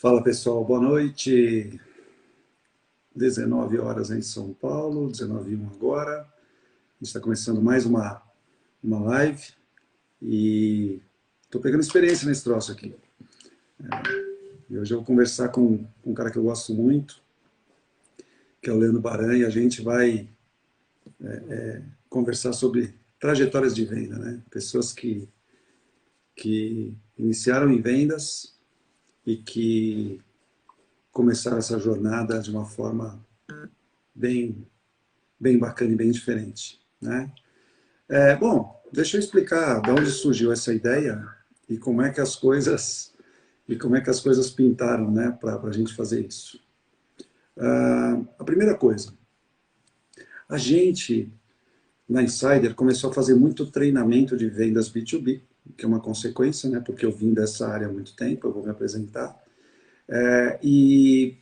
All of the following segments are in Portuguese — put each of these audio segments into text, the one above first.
Fala pessoal, boa noite. 19 horas em São Paulo, 19h01 agora. A gente está começando mais uma live e estou pegando experiência nesse troço aqui. E hoje eu vou conversar com um cara que eu gosto muito, que é o Leandro Baran, e a gente vai conversar sobre trajetórias de venda, né? Pessoas que iniciaram em vendas e que começaram essa jornada de uma forma bem bacana e bem diferente, né? Bom, deixa eu explicar de onde surgiu essa ideia e como é que as coisas pintaram, né, para a gente fazer isso. A primeira coisa, a gente na Insider começou a fazer muito treinamento de vendas B2B, que é uma consequência, né, porque eu vim dessa área há muito tempo, eu vou me apresentar. E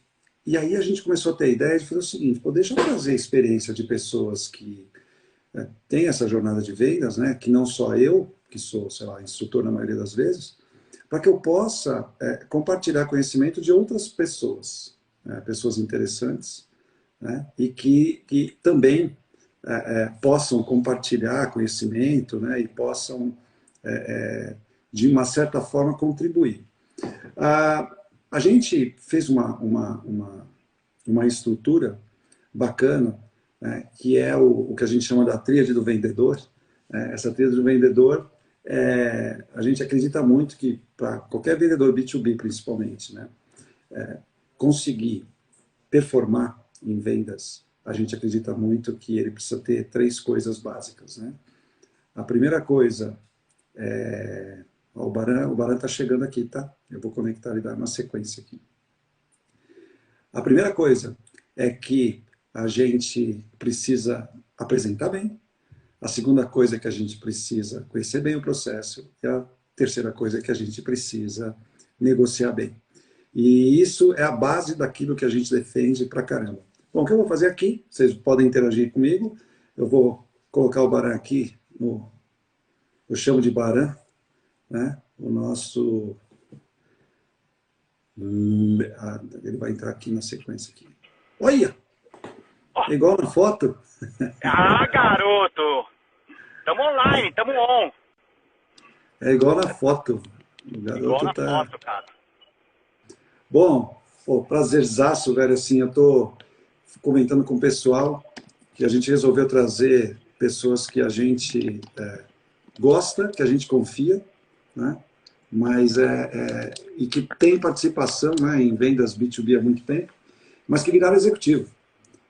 aí a gente começou a ter a ideia de fazer o seguinte: pô, deixa eu trazer a experiência de pessoas que têm essa jornada de vendas, né, que não só eu, que sou, sei lá, instrutor na maioria das vezes, para que eu possa compartilhar conhecimento de outras pessoas, né, pessoas interessantes, né, e que também possam compartilhar conhecimento, né, e possam, de uma certa forma, contribuir. A gente fez uma estrutura bacana, né, que é o que a gente chama da tríade do vendedor. Essa tríade do vendedor, a gente acredita muito que para qualquer vendedor B2B principalmente, né, conseguir performar em vendas, a gente acredita muito que ele precisa ter três coisas básicas, né? A primeira coisa o Baran está chegando aqui, tá? Eu vou conectar e dar uma sequência aqui. A primeira coisa é que a gente precisa apresentar bem. A segunda coisa é que a gente precisa conhecer bem o processo. E a terceira coisa é que a gente precisa negociar bem. E isso é a base daquilo que a gente defende pra caramba. Bom, o que eu vou fazer aqui, vocês podem interagir comigo. Eu vou colocar o Baran aqui, eu chamo de Baran, né? O nosso... Ele vai entrar aqui na sequência. Aqui. Olha! É igual na foto. Ah, garoto! Tamo online, tamo on. É igual na foto. O garoto igual na tá... foto, cara. Bom, prazerzaço, velho. Assim, eu tô comentando com o pessoal que a gente resolveu trazer pessoas que a gente gosta, que a gente confia, né? Mas e que tem participação, né, em vendas B2B há muito tempo, mas que viraram executivo.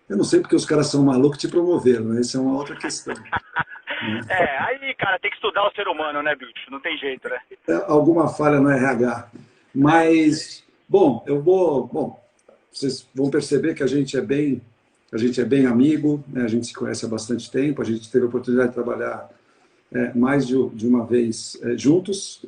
Eu não sei porque os caras são malucos e te promoveram, né? Essa é uma outra questão. Aí, cara, tem que estudar o ser humano, né, bicho? Não tem jeito, né? Alguma falha no RH. Mas, bom, vocês vão perceber que a gente é bem amigo, né? A gente se conhece há bastante tempo, a gente teve a oportunidade de trabalhar mais de uma vez juntos.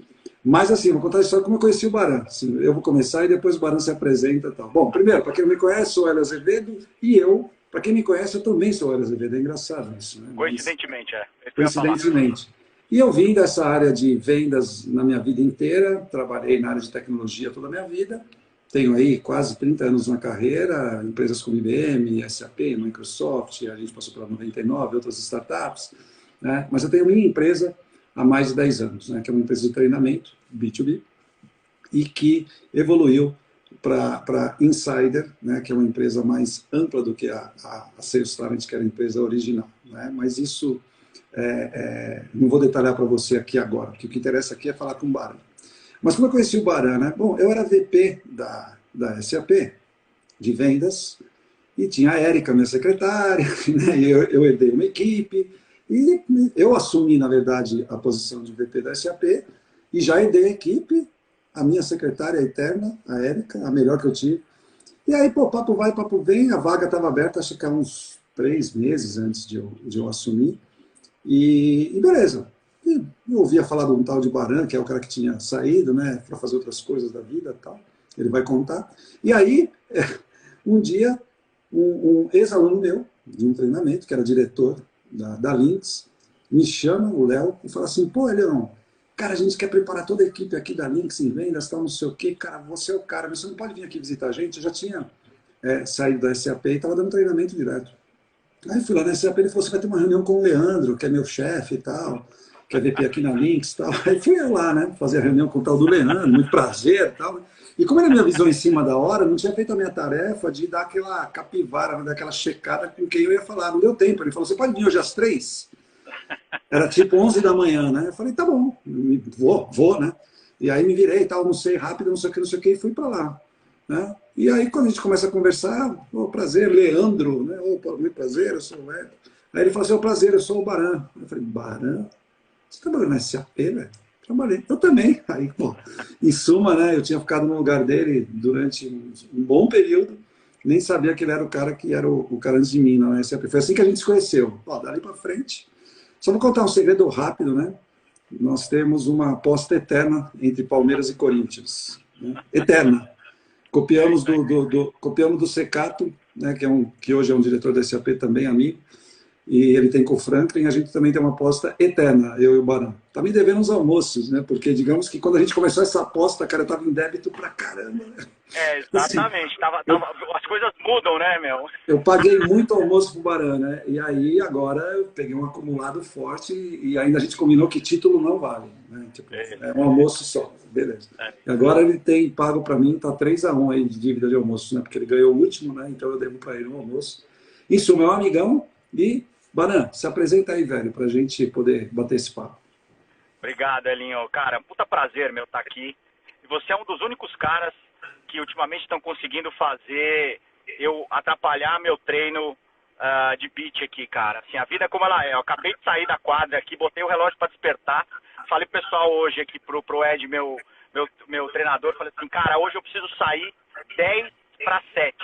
Mas, assim, vou contar a história como eu conheci o Baran. Assim, eu vou começar e depois o Baran se apresenta e tal. Bom, primeiro, para quem não me conhece, sou o Hélio Azevedo e eu, para quem me conhece, eu também sou o Hélio Azevedo. É engraçado isso, né? Coincidentemente, Coincidentemente. E eu vim dessa área de vendas na minha vida inteira, trabalhei na área de tecnologia toda a minha vida, tenho aí quase 30 anos na carreira, empresas como IBM, SAP, Microsoft, a gente passou pela 99, outras startups, né? Mas eu tenho minha empresa há mais de 10 anos, né, que é uma empresa de treinamento, B2B, e que evoluiu para Insider, né, que é uma empresa mais ampla do que a Sales Talent, que era a empresa original. Né? Mas isso não vou detalhar para você aqui agora, porque o que interessa aqui é falar com o Baran. Mas como eu conheci o Baran? Né? Bom, eu era VP da SAP, de vendas, e tinha a Érica, minha secretária, né? E eu herdei uma equipe, e eu assumi, na verdade, a posição de VP da SAP e já herdei a equipe, a minha secretária eterna, a Érica, a melhor que eu tive. E aí, pô, papo vai, papo vem, a vaga estava aberta, acho que há uns 3 meses antes de eu assumir. E beleza. E eu ouvia falar de um tal de Baran, que é o cara que tinha saído, né, para fazer outras coisas da vida e tal. Ele vai contar. E aí, um dia, um ex-aluno meu, de um treinamento, que era diretor da Lynx, me chama, o Léo, e fala assim: pô, Leão, cara, a gente quer preparar toda a equipe aqui da Lynx em vendas, tal, não sei o quê. Cara, você é o cara, você não pode vir aqui visitar a gente. Eu já tinha saído da SAP e estava dando treinamento direto. Aí fui lá na SAP, ele falou, você vai ter uma reunião com o Leandro, que é meu chefe e tal, que é VP aqui na Lynx e tal. Aí fui eu lá, né, fazer a reunião com o tal do Leandro, muito prazer e tal. E como era a minha visão em cima da hora, não tinha feito a minha tarefa de dar aquela capivara, né, daquela checada com quem eu ia falar. Não deu tempo. Ele falou, você pode vir hoje às 3? Era tipo 11 da manhã, né? Eu falei, tá bom, vou, né? E aí me virei, tal, almocei rápido, não sei o que, e fui para lá. Né? E aí, quando a gente começa a conversar, prazer, Leandro, né? Muito prazer, eu sou o Leandro. Aí ele falou assim, prazer, eu sou o Baran. Eu falei, Baran? Você trabalhou na SAP, velho? Trabalhei. Eu também. Aí, pô, em suma, né, eu tinha ficado no lugar dele durante um bom período, nem sabia que ele era o cara que era o cara antes de mim na SAP. Foi assim que a gente se conheceu. Pô, dali para frente. Só vou contar um segredo rápido, né? Nós temos uma aposta eterna entre Palmeiras e Corinthians. Né? Eterna. Copiamos do Secato, né, que hoje é um diretor da SAP também, amigo, e ele tem com o Franklin, a gente também tem uma aposta eterna, eu e o Barão. Tá me devendo uns almoços, né? Porque digamos que quando a gente começou essa aposta, cara, eu tava em débito pra caramba. Né? Exatamente. As coisas mudam, né, meu? Eu paguei muito almoço pro Barão, né? E aí agora eu peguei um acumulado forte e ainda a gente combinou que título não vale. Né? Tipo, é um almoço só, beleza. E agora ele tem pago para mim, tá 3-1 aí de dívida de almoço, né? Porque ele ganhou o último, né? Então eu devo para ele um almoço. Isso, meu amigão. E, Baran, se apresenta aí, velho, pra gente poder bater esse papo. Obrigado, Elinho. Cara, puta prazer, meu, estar aqui. E você é um dos únicos caras que ultimamente estão conseguindo fazer eu atrapalhar meu treino de beat aqui, cara. Assim, a vida é como ela é. Eu acabei de sair da quadra aqui, botei o relógio para despertar. Falei pro pessoal hoje aqui, pro Ed, meu treinador, falei assim, cara, hoje eu preciso sair 6:50.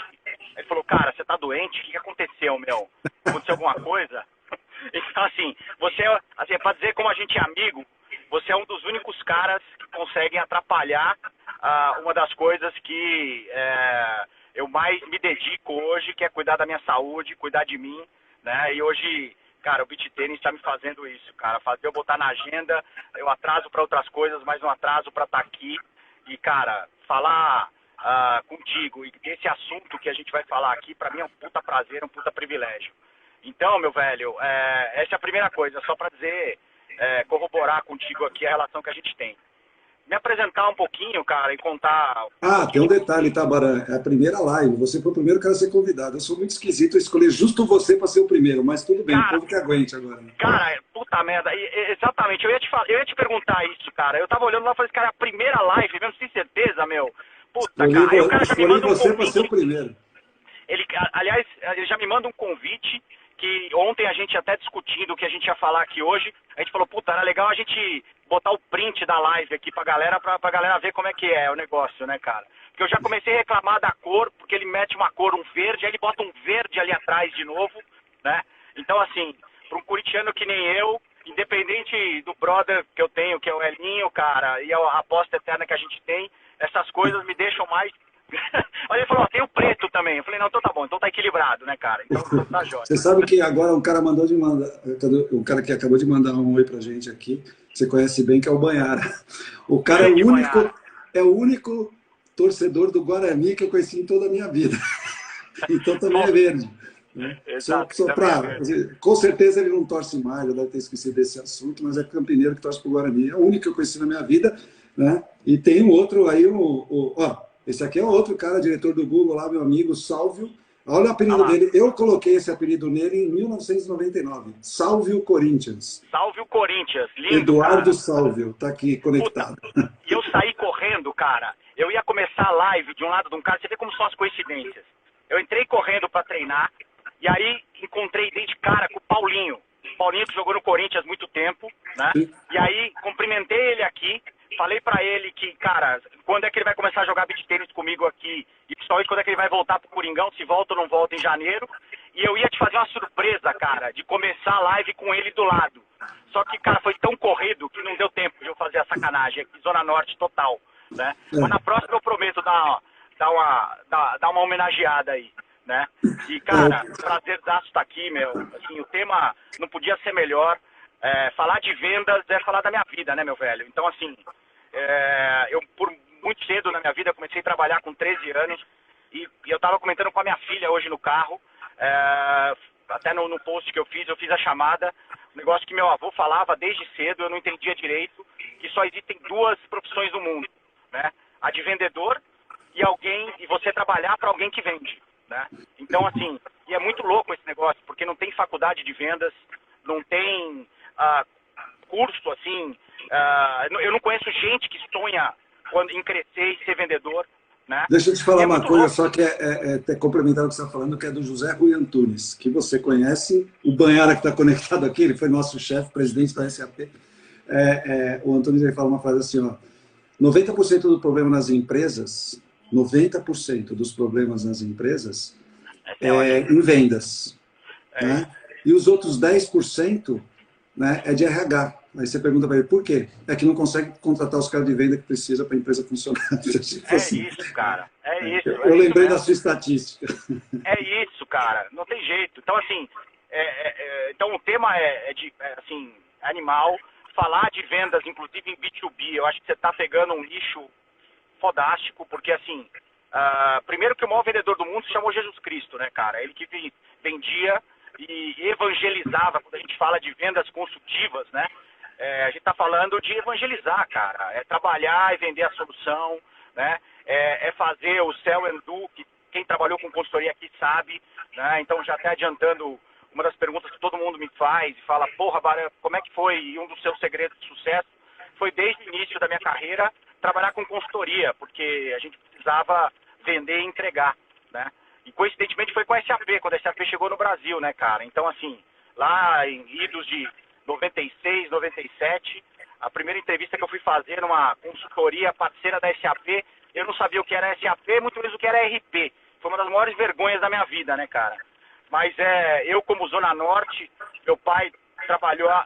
Ele falou, cara, você tá doente? O que aconteceu, meu? Aconteceu alguma coisa? Então, assim, você, assim, pra dizer como a gente é amigo, você é um dos únicos caras que conseguem atrapalhar uma das coisas que eu mais me dedico hoje, que é cuidar da minha saúde, cuidar de mim, né? E hoje, cara, o beach tênis está me fazendo isso, cara. Fazer eu botar na agenda, eu atraso para outras coisas, mas não atraso para estar aqui. E, cara, falar contigo e desse assunto que a gente vai falar aqui, para mim é um puta prazer, um puta privilégio. Então, meu velho, essa é a primeira coisa, só para dizer, corroborar contigo aqui a relação que a gente tem. Me apresentar um pouquinho, cara, e contar... Tem um detalhe, tá, Baran? É a primeira live, você foi o primeiro cara a ser convidado. Eu sou muito esquisito escolher justo você para ser o primeiro, mas tudo bem, cara, o povo que aguente agora. Cara, puta merda, exatamente, eu ia te perguntar isso, cara. Eu tava olhando lá e falei, cara, a primeira live, mesmo sem certeza, meu. Puta, cara, aí o cara já me manda um você convite. Para ser o primeiro. Aliás, ele já me manda um convite, que ontem a gente até discutindo o que a gente ia falar aqui hoje, a gente falou, puta, era legal a gente botar o print da live aqui pra galera ver como é que é o negócio, né, cara? Porque eu já comecei a reclamar da cor, porque ele mete uma cor, um verde, aí ele bota um verde ali atrás de novo, né? Então, assim, para um corintiano que nem eu, independente do brother que eu tenho, que é o Elinho, cara, e a aposta eterna que a gente tem, essas coisas me deixam mais... Aí ele falou, tem o preto também. Eu falei, não, então tá bom, então tá equilibrado, né, cara? Então tá jóia. Você sabe que agora um cara o cara que acabou de mandar um oi pra gente aqui, você conhece bem, que é o Banhara. O cara é o único torcedor do Guarani que eu conheci em toda a minha vida. Então também é verde. Né? Exato, com certeza ele não torce mais, já deve ter esquecido desse assunto, mas é campineiro que torce pro Guarani. É o único que eu conheci na minha vida, né? E tem um outro aí, esse aqui é outro cara, diretor do Google lá, meu amigo, Sálvio. Olha o apelido dele. Eu coloquei esse apelido nele em 1999. Sálvio Corinthians. Sálvio Corinthians, lindo, Eduardo cara. Sálvio, tá aqui conectado. Puta, e eu saí correndo, cara. Eu ia começar a live de um lado de um cara, você vê como são as coincidências. Eu entrei correndo pra treinar, e aí encontrei de cara com o Paulinho. Paulinho que jogou no Corinthians há muito tempo, né? Sim. E aí cumprimentei ele aqui, falei pra ele que, cara, quando é que ele vai começar a jogar beach tênis comigo aqui, e principalmente quando é que ele vai voltar pro Coringão, se volta ou não volta em janeiro. E eu ia te fazer uma surpresa, cara, de começar a live com ele do lado. Só que, cara, foi tão corrido que não deu tempo de eu fazer a sacanagem aqui, Zona Norte total, né? Mas na próxima eu prometo dar uma homenageada aí, né? E, cara, prazerzaço estar aqui, meu. Assim, o tema não podia ser melhor. falar de vendas é falar da minha vida, né, meu velho? Então, assim, eu por muito cedo na minha vida comecei a trabalhar com 13 anos e eu estava comentando com a minha filha hoje no carro, até no post que eu fiz a chamada, um negócio que meu avô falava desde cedo, eu não entendia direito, que só existem duas profissões no mundo, né? A de vendedor e você trabalhar para alguém que vende, né? Então, assim, e é muito louco esse negócio, porque não tem faculdade de vendas, não tem curso, assim, eu não conheço gente que sonha em crescer e ser vendedor, né? Deixa eu te falar uma coisa, louco. só que é complementar o que você está falando, que é do José Rui Antunes, que você conhece, o Banhara que está conectado aqui, ele foi nosso chefe, presidente da SAP. O Antunes ele fala uma frase assim, ó, 90% do problema nas empresas, 90% dos problemas nas empresas em vendas. Né? E os outros 10%, né, é de RH. Aí você pergunta para ele, por quê? É que não consegue contratar os caras de venda que precisa para a empresa funcionar. Tipo assim. Isso, cara. Isso. Eu lembrei da sua estatística. É isso, cara. Não tem jeito. Então, assim, então o tema assim, animal. Falar de vendas, inclusive em B2B, eu acho que você está pegando um nicho fodástico, porque, assim, primeiro que o maior vendedor do mundo se chamou Jesus Cristo, né, cara? Ele que vendia e evangelizava. Quando a gente fala de vendas consultivas, né? A gente está falando de evangelizar, cara. É trabalhar e vender a solução, né? É fazer o sell and do, que quem trabalhou com consultoria aqui sabe, né? Então, já até adiantando uma das perguntas que todo mundo me faz e fala, porra, Barão, como é que foi? E um dos seus segredos de sucesso foi desde o início da minha carreira trabalhar com consultoria, porque a gente precisava vender e entregar, né? E coincidentemente foi com a SAP, quando a SAP chegou no Brasil, né, cara? Então, assim, lá em idos de 96, 97, a primeira entrevista que eu fui fazer numa consultoria parceira da SAP, eu não sabia o que era SAP, muito menos o que era RP. Foi uma das maiores vergonhas da minha vida, né, cara? Mas eu como Zona Norte, meu pai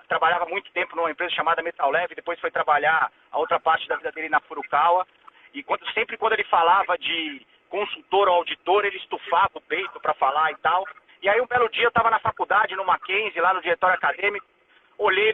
trabalhava muito tempo numa empresa chamada Metal Leve, depois foi trabalhar a outra parte da vida dele na Furukawa, e sempre quando ele falava de consultor ou auditor, ele estufava o peito para falar e tal. E aí um belo dia eu estava na faculdade, no Mackenzie, lá no diretório acadêmico, olhei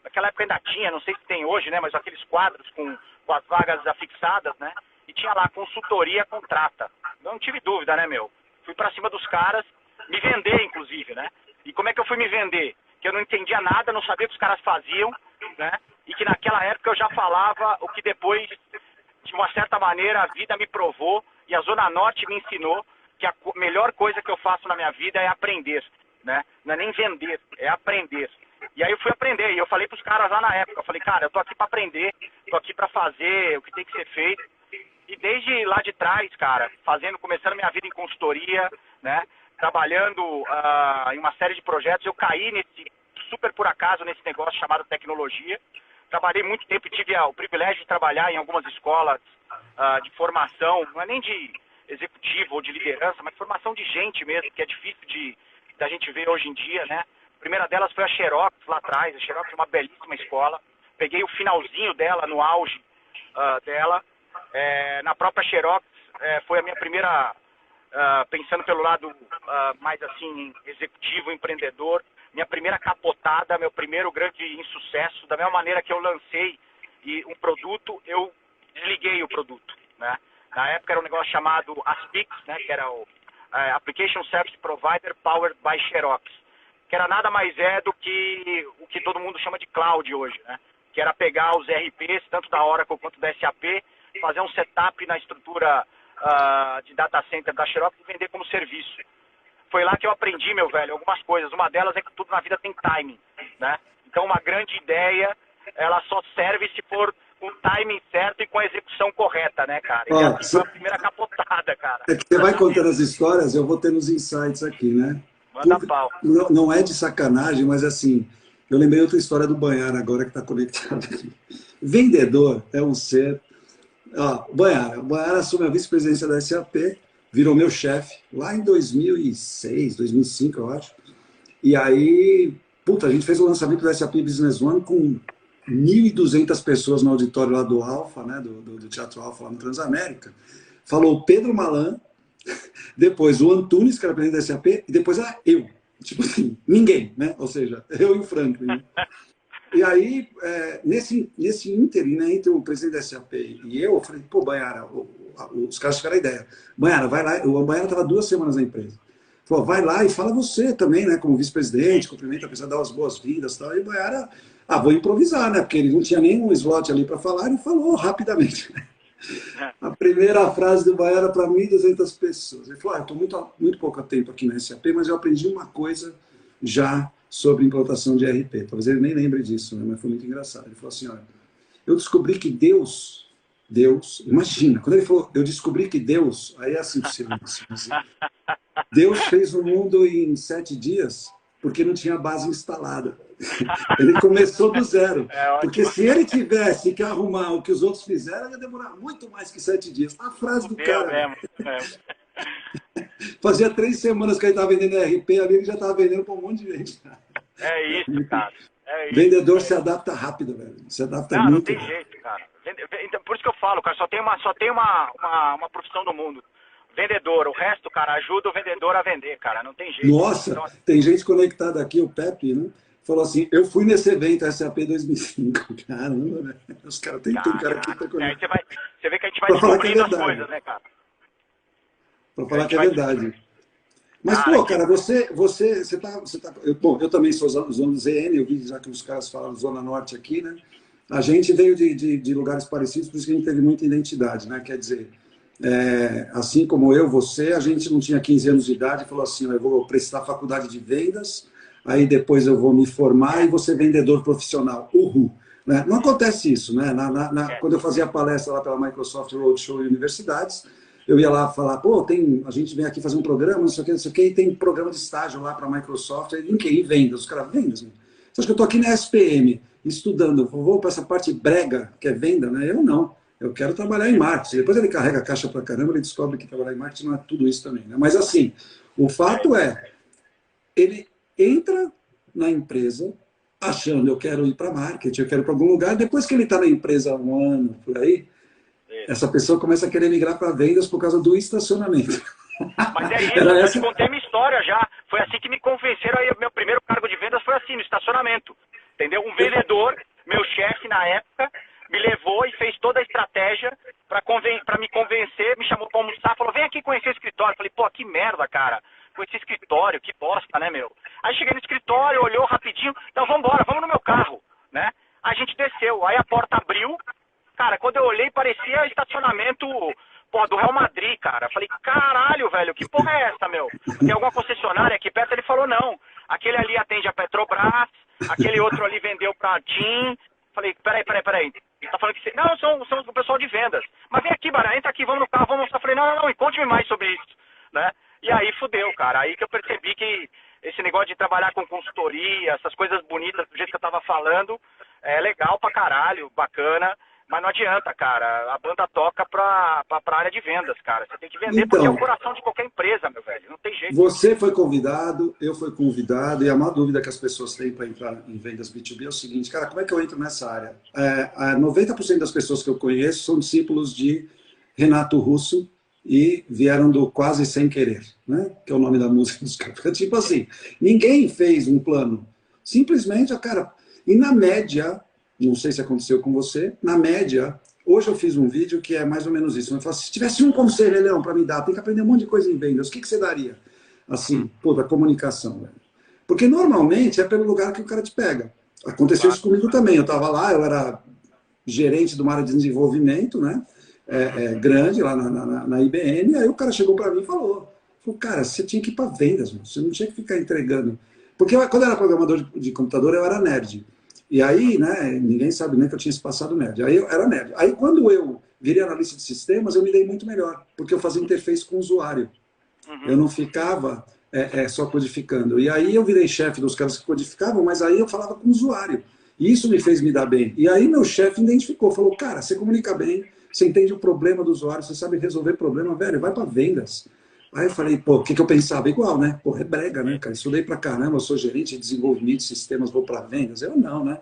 naquela época ainda tinha, não sei se tem hoje, né, mas aqueles quadros com as vagas afixadas, né, e tinha lá consultoria contrata. Não tive dúvida, né, meu? Fui para cima dos caras, me vender, inclusive, né? E como é que eu fui me vender? Que eu não entendia nada, não sabia o que os caras faziam, né? E que naquela época eu já falava o que depois, de uma certa maneira, a vida me provou e a Zona Norte me ensinou que a melhor coisa que eu faço na minha vida é aprender, né? Não é nem vender, é aprender. E aí eu fui aprender, e eu falei pros caras lá na época, eu falei, cara, eu tô aqui para aprender, tô aqui para fazer o que tem que ser feito. E desde lá de trás, cara, começando minha vida em consultoria, né? Trabalhando em uma série de projetos, eu caí super por acaso nesse negócio chamado tecnologia. Trabalhei muito tempo e tive o privilégio de trabalhar em algumas escolas de formação, não é nem de executivo ou de liderança, mas formação de gente mesmo, que é difícil da gente ver hoje em dia, né? A primeira delas foi a Xerox lá atrás. A Xerox é uma belíssima escola. Peguei o finalzinho dela, no auge dela. Na própria Xerox foi a minha primeira... pensando pelo lado mais assim, executivo, empreendedor, minha primeira capotada, meu primeiro grande insucesso, da mesma maneira que eu lancei um produto, eu desliguei o produto, né? Na época era um negócio chamado Aspix, né? Que era o Application Service Provider Powered by Xerox, que era nada mais do que o que todo mundo chama de cloud hoje, né? Que era pegar os RPs, tanto da Oracle quanto da SAP, fazer um setup na estrutura de data center da Xerox e vender como serviço. Foi lá que eu aprendi, meu velho, algumas coisas. Uma delas é que tudo na vida tem timing, né? Então uma grande ideia, ela só serve se for com o timing certo e com a execução correta, né, cara? E assim foi a primeira capotada, cara. É que você vai contando as histórias, eu vou tendo os insights aqui, né? Manda pau. Não é de sacanagem, mas assim, eu lembrei outra história do Banhara agora que está conectado aqui. Vendedor é um ser... O Banhara assume a vice-presidência da SAP, virou meu chefe lá em 2006, 2005, eu acho. E aí, a gente fez o lançamento da SAP Business One com 1.200 pessoas no auditório lá do Alfa, né, do Teatro Alfa lá no Transamérica. Falou o Pedro Malan, depois o Antunes, que era presidente da SAP, e depois eu. Tipo assim, ninguém, né? Ou seja, eu e o Franklin. Né? E aí, nesse ínterim, né, entre o presidente da SAP e eu falei, pô, Baiara, os caras tiveram a ideia. Baiara, vai lá. O Baiara estava 2 semanas na empresa. Falou, vai lá e fala você também, né, como vice-presidente, cumprimenta, precisa dar as boas-vindas e tal. E o Baiara, vou improvisar, né, porque ele não tinha nenhum slot ali para falar, ele falou rapidamente. A primeira frase do Baiara para 1.200 pessoas. Ele falou, eu estou muito pouco tempo aqui na SAP, mas eu aprendi uma coisa já sobre implantação de ERP. Talvez ele nem lembre disso, né? Mas foi muito engraçado. Ele falou assim, olha, eu descobri que Deus, imagina, quando ele falou, eu descobri que Deus, aí é assim, Deus fez o mundo em 7 dias porque não tinha base instalada. Ele começou do zero. Porque se ele tivesse que arrumar o que os outros fizeram, ia demorar muito mais que 7 dias. A frase do cara. Fazia 3 semanas que ele estava vendendo RP, ali ele já estava vendendo para um monte de gente. É isso, cara. Vendedor se adapta rápido, velho. Se adapta muito. Não tem jeito, cara. Por isso que eu falo, cara, só tem uma profissão no mundo. Vendedor. O resto, cara, ajuda o vendedor a vender, cara. Não tem jeito. Nossa, então, tem gente conectada aqui, o Pepe, né? Falou assim, eu fui nesse evento SAP 2005. Caramba, né? Os caras tem cara aqui pra conectar. Você vê que a gente vai descobrindo as coisas, né, cara? Para falar que é verdade. Mas, pô, cara, você tá. Eu também sou zona ZN, eu vi já que os caras falam Zona Norte aqui, né? A gente veio de lugares parecidos, por isso que a gente teve muita identidade, né? Quer dizer, assim como você, a gente não tinha 15 anos de idade e falou assim: eu vou prestar faculdade de vendas, aí depois eu vou me formar e vou ser vendedor profissional. Uhul! Né? Não acontece isso, né? Quando eu fazia palestra lá pela Microsoft Roadshow e universidades, eu ia lá falar, pô, a gente vem aqui fazer um programa, não sei o que, e tem programa de estágio lá para a Microsoft, em que? Em vendas. Os caras, vendas? Né? Você acha que eu estou aqui na SPM, estudando, vou para essa parte brega, que é venda, né? Eu não. Eu quero trabalhar em marketing. Depois ele carrega a caixa para caramba, ele descobre que trabalhar em marketing não é tudo isso também. Né? Mas assim, o fato é, ele entra na empresa achando, eu quero ir para marketing, eu quero ir para algum lugar, depois que ele está na empresa há 1 ano, por aí, essa pessoa começa a querer migrar para vendas por causa do estacionamento. Mas é isso, eu te contei minha história já. Foi assim que me convenceram, aí meu primeiro cargo de vendas foi assim, no estacionamento. Entendeu? Um vendedor, meu chefe na época, me levou e fez toda a estratégia para me convencer, me chamou para almoçar, falou, vem aqui conhecer o escritório. Eu falei, pô, que merda, cara. Conhecer escritório, que bosta, né, meu? Aí cheguei no escritório, olhou rapidinho, então vamos embora, vamos no meu carro, né? A gente desceu, aí a porta abriu. Cara, quando eu olhei, parecia estacionamento, pô, do Real Madrid, cara. Falei, caralho, velho, que porra é essa, meu? Tem alguma concessionária aqui perto? Ele falou, não. Aquele ali atende a Petrobras, aquele outro ali vendeu pra TIM. Falei, peraí. Ele tá falando que você... Não, são o pessoal de vendas. Mas vem aqui, Bara, entra aqui, vamos no carro, vamos mostrar. Falei, não, e conte-me mais sobre isso, né? E aí fudeu, cara. Aí que eu percebi que esse negócio de trabalhar com consultoria, essas coisas bonitas do jeito que eu tava falando, é legal pra caralho, bacana. Mas não adianta, cara. A banda toca pra área de vendas, cara. Você tem que vender porque é o coração de qualquer empresa, meu velho. Não tem jeito. Você foi convidado, eu fui convidado, e a maior dúvida que as pessoas têm para entrar em vendas B2B é o seguinte, cara, como é que eu entro nessa área? 90% das pessoas que eu conheço são discípulos de Renato Russo e vieram do Quase Sem Querer, né? Que é o nome da música dos caras. Tipo assim, ninguém fez um plano. Simplesmente, cara, e na média... Não sei se aconteceu com você. Na média, hoje eu fiz um vídeo que é mais ou menos isso. Eu falo, se tivesse um conselho, Leão, para me dar, tem que aprender um monte de coisa em vendas. O que você daria? Assim, da comunicação. Velho. Porque normalmente é pelo lugar que o cara te pega. Aconteceu isso comigo também. Eu estava lá, eu era gerente de uma área de desenvolvimento, né? Grande, lá na IBM. Aí o cara chegou para mim e falou, cara, você tinha que ir para vendas, mano. Você não tinha que ficar entregando. Porque quando eu era programador de computador, eu era nerd. E aí, né, ninguém sabe nem que eu tinha se passado nerd. Aí eu era nerd. Aí quando eu virei analista de sistemas, eu me dei muito melhor, porque eu fazia interface com o usuário. Eu não ficava só codificando. E aí eu virei chefe dos caras que codificavam, mas aí eu falava com o usuário. E isso me fez me dar bem. E aí meu chefe identificou, falou, cara, você comunica bem, você entende o problema do usuário, você sabe resolver problema, velho, vai para vendas. Aí eu falei, pô, o que eu pensava? Igual, né? Pô, é brega, né, cara? Estudei pra caramba, eu sou gerente de desenvolvimento de sistemas, vou para vendas. Eu não, né?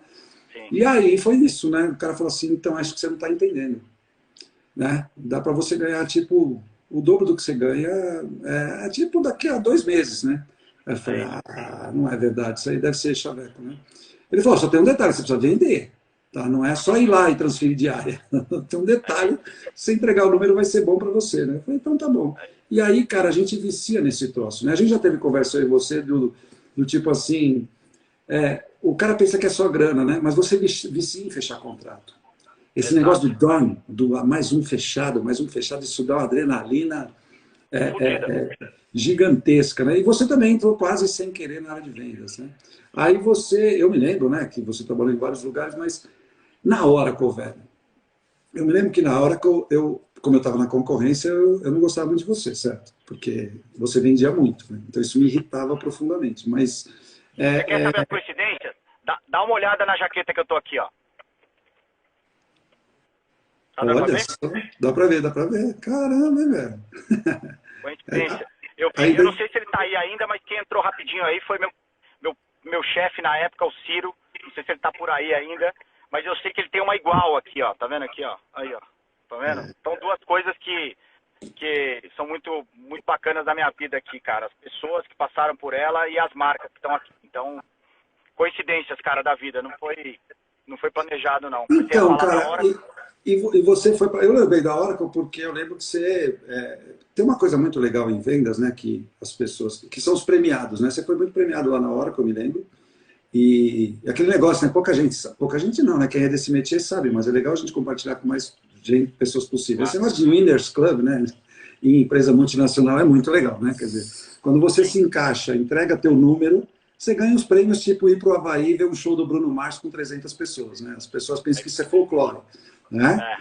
Sim. E aí foi isso, né? O cara falou assim, então acho que você não está entendendo. Né? Dá para você ganhar, tipo, o dobro do que você ganha, tipo, daqui a 2 meses, né? Aí eu falei, não é verdade, isso aí deve ser chaveco, né? Ele falou, só tem um detalhe, você precisa vender. Tá? Não é só ir lá e transferir diária. Tem um detalhe, se entregar o número vai ser bom para você. Né? Eu falei, então tá bom. E aí, cara, a gente vicia nesse troço. Né? A gente já teve conversa aí você do tipo assim, o cara pensa que é só grana, né? Mas você vicia em fechar contrato. Esse negócio do done, do mais um fechado, isso dá uma adrenalina gigantesca, né? E você também entrou quase sem querer na área de vendas, né? Aí eu me lembro, né, que você trabalhou em vários lugares, mas na Oracle, velho, eu me lembro que na Oracle, como eu estava na concorrência, eu não gostava muito de você, certo? Porque você vendia muito, né? Então isso me irritava profundamente, mas... Você quer saber as coincidências? Dá uma olhada na jaqueta que eu tô aqui, ó. Tá dando pra Olha ver? só, dá pra ver. Caramba, hein, velho? Coincidência. Eu Aí, não sei se ele tá aí ainda, mas quem entrou rapidinho aí foi meu chefe na época, o Ciro. Não sei se ele tá por aí ainda, mas eu sei que ele tem uma igual aqui, ó. Tá vendo aqui, ó? Aí, ó. Tá vendo? Então, duas coisas que são muito, muito bacanas da minha vida aqui, cara. As pessoas que passaram por ela e as marcas que estão aqui. Então, coincidências, cara, da vida. Não foi planejado, não. então, cara, e você foi para. Eu lembrei da Oracle porque eu lembro que você. Tem uma coisa muito legal em vendas, né? Que as pessoas. Que são os premiados, né? Você foi muito premiado lá na Oracle, eu me lembro. E aquele negócio, né? Pouca gente não, né? Quem é desse métier sabe, mas é legal a gente compartilhar com mais gente, pessoas possíveis. Esse negócio de Winners Club, né? Em empresa multinacional é muito legal, né? Quer dizer, quando você se encaixa, entrega teu número, você ganha os prêmios, tipo ir para o Havaí e ver um show do Bruno Mars com 300 pessoas, né? As pessoas pensam que isso é folclore, né?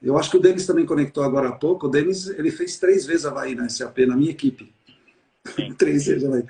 Eu acho que o Denis também conectou agora há pouco. O Denis, ele fez 3 vezes Havaí na SAP, na minha equipe. 3 vezes Havaí.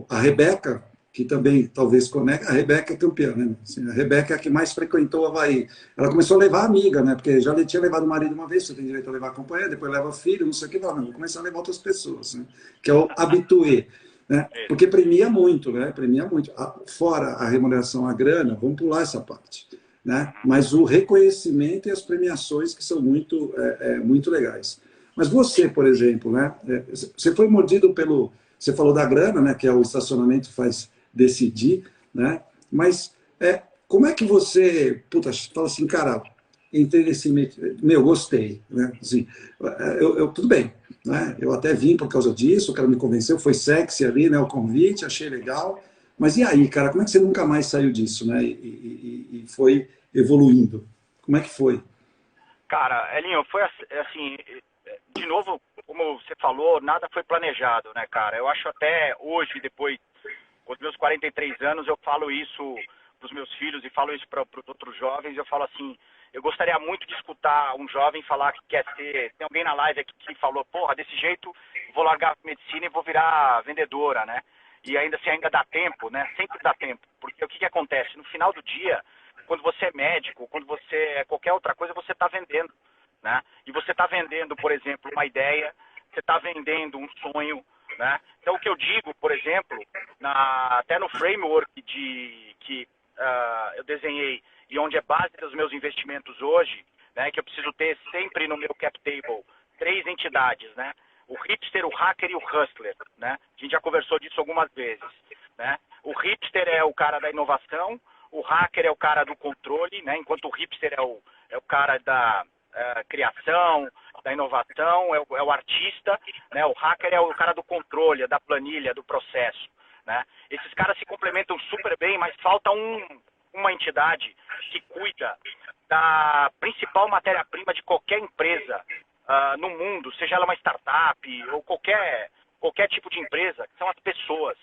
A Rebeca, que também talvez conecte, a Rebeca é campeã, né? Assim, a Rebeca é a que mais frequentou o Havaí. Ela começou a levar amiga, né? Porque já tinha levado o marido uma vez, você tem direito a levar a companheira, depois leva filho, não sei o que, não, vou começar a levar outras pessoas, né? Que é o habitué. Né? Porque premia muito, né? Premia muito. Fora a remuneração, a grana, vamos pular essa parte. Né? Mas o reconhecimento e as premiações que são muito legais. Mas você, por exemplo, né? Você foi mordido pelo... Você falou da grana, né? Que é o estacionamento faz decidir, né? Mas como é que você... Puta, fala assim, cara, entrei nesse... Meu, gostei, né? Assim, tudo bem, né? Eu até vim por causa disso, o cara me convenceu, foi sexy ali, né? O convite, achei legal. Mas e aí, cara, como é que você nunca mais saiu disso, né? E foi evoluindo? Como é que foi? Cara, Elinho, foi assim, de novo, como você falou, nada foi planejado, né, cara? Eu acho até hoje, depois, com os meus 43 anos, eu falo isso para os meus filhos e falo isso para os outros jovens, eu falo assim, eu gostaria muito de escutar um jovem falar que quer ser... Tem alguém na live aqui que falou, porra, desse jeito vou largar a medicina e vou virar vendedora, né? E ainda se ainda dá tempo, né? Sempre dá tempo. Porque o que acontece? No final do dia, quando você é médico, quando você é qualquer outra coisa, você está vendendo, né? E você está vendendo, por exemplo, uma ideia, você está vendendo um sonho, né? Então, o que eu digo, por exemplo, até no framework que eu desenhei e onde é base dos meus investimentos hoje, né? Que eu preciso ter sempre no meu cap table 3 entidades, né? O hipster, o hacker e o hustler, né? A gente já conversou disso algumas vezes, né? O hipster é o cara da inovação, o hacker é o cara do controle, né? Enquanto o hipster é o cara da criação, da inovação, é o artista, né? O hacker é o cara do controle, da planilha, do processo, né? Esses caras se complementam super bem, mas falta uma entidade que cuida da principal matéria-prima de qualquer empresa no mundo, seja ela uma startup ou qualquer tipo de empresa, que são as pessoas,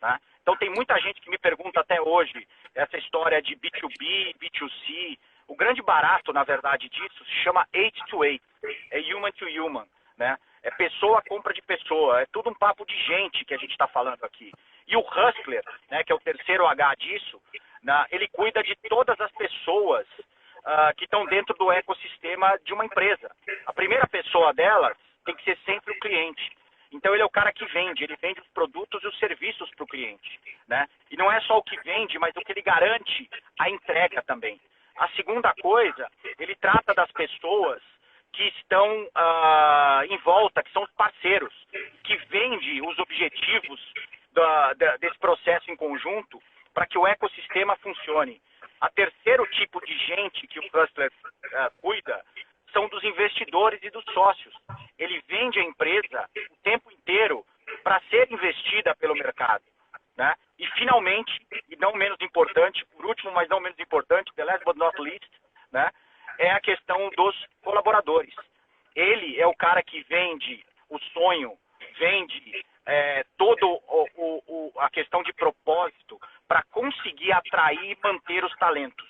né? Então tem muita gente que me pergunta até hoje essa história de B2B, B2C. O grande barato, na verdade, disso se chama 8 to 8, é human to human, né? É pessoa compra de pessoa, é tudo um papo de gente que a gente está falando aqui. E o hustler, né, que é o terceiro H disso, né, ele cuida de todas as pessoas que estão dentro do ecossistema de uma empresa. A primeira pessoa dela tem que ser sempre o cliente. Então ele é o cara que vende, ele vende os produtos e os serviços para o cliente, né? E não é só o que vende, mas o que ele garante a entrega também. A segunda coisa, ele trata das pessoas que estão em volta, que são os parceiros, que vende os objetivos desse processo em conjunto para que o ecossistema funcione. A terceiro tipo de gente que o Hustler cuida são dos investidores e dos sócios. Ele vende a empresa o tempo inteiro para ser investida pelo mercado, né? E finalmente, e não menos importante, por último, mas não menos importante, the last but not least, né, é a questão dos colaboradores. Ele é o cara que vende o sonho, vende todo a questão de propósito para conseguir atrair e manter os talentos,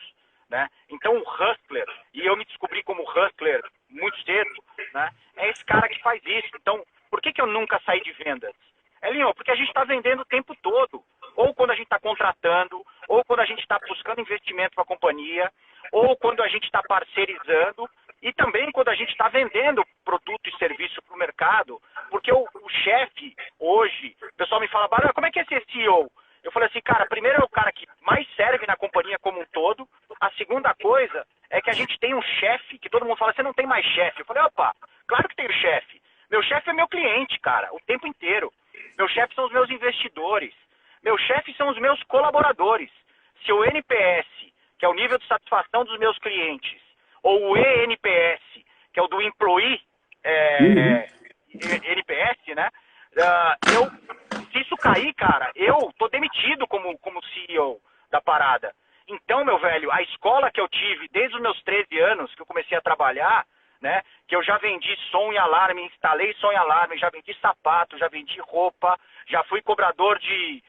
né? Então o Hustler, e eu me descobri como Hustler muito cedo, né, é esse cara que faz isso. Então, por que eu nunca saí de vendas? Elinho, porque a gente está vendendo o tempo todo. Ou quando a gente está contratando, ou quando a gente está buscando investimento para a companhia, ou quando a gente está parceirizando, e também quando a gente está vendendo produto e serviço para o mercado. Porque o chefe, hoje, o pessoal me fala, Barão, como é que é ser CEO? Eu falei assim, cara, primeiro é o cara que mais serve na companhia como um todo. A segunda coisa é que a gente tem um chefe, que todo mundo fala, você não tem mais chefe. Eu falei, opa, claro que tenho chefe. Meu chefe é meu cliente, cara, o tempo inteiro. Meu chefe são os meus investidores. Meu chefe são os meus colaboradores. Se o NPS, que é o nível de satisfação dos meus clientes, ou o ENPS, que é o do Employee NPS, né? Se isso cair, cara, eu tô demitido como CEO da parada. Então, meu velho, a escola que eu tive desde os meus 13 anos, que eu comecei a trabalhar, né, que eu já vendi som e alarme, instalei som e alarme, já vendi sapato, já vendi roupa, já fui cobrador de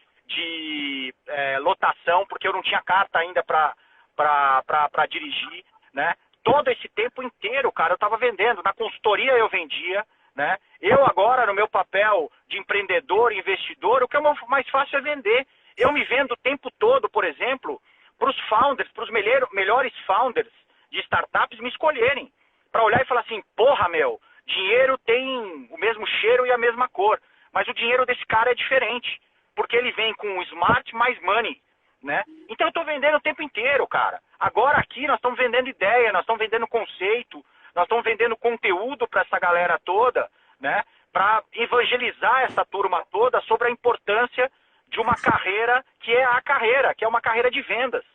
lotação, porque eu não tinha carta ainda para dirigir, né? Todo esse tempo inteiro, cara, eu estava vendendo. Na consultoria eu vendia, né? Eu agora, no meu papel de empreendedor, investidor, o que é mais fácil é vender. Eu me vendo o tempo todo, por exemplo, para os founders, para os melhores founders de startups me escolherem. Para olhar e falar assim, porra, meu, dinheiro tem o mesmo cheiro e a mesma cor, mas o dinheiro desse cara é diferente, porque ele vem com smart mais money, né? Então eu estou vendendo o tempo inteiro, cara. Agora aqui nós estamos vendendo ideia, nós estamos vendendo conceito, nós estamos vendendo conteúdo para essa galera toda, né? Para evangelizar essa turma toda sobre a importância de uma carreira que é a carreira, que é uma carreira de vendas,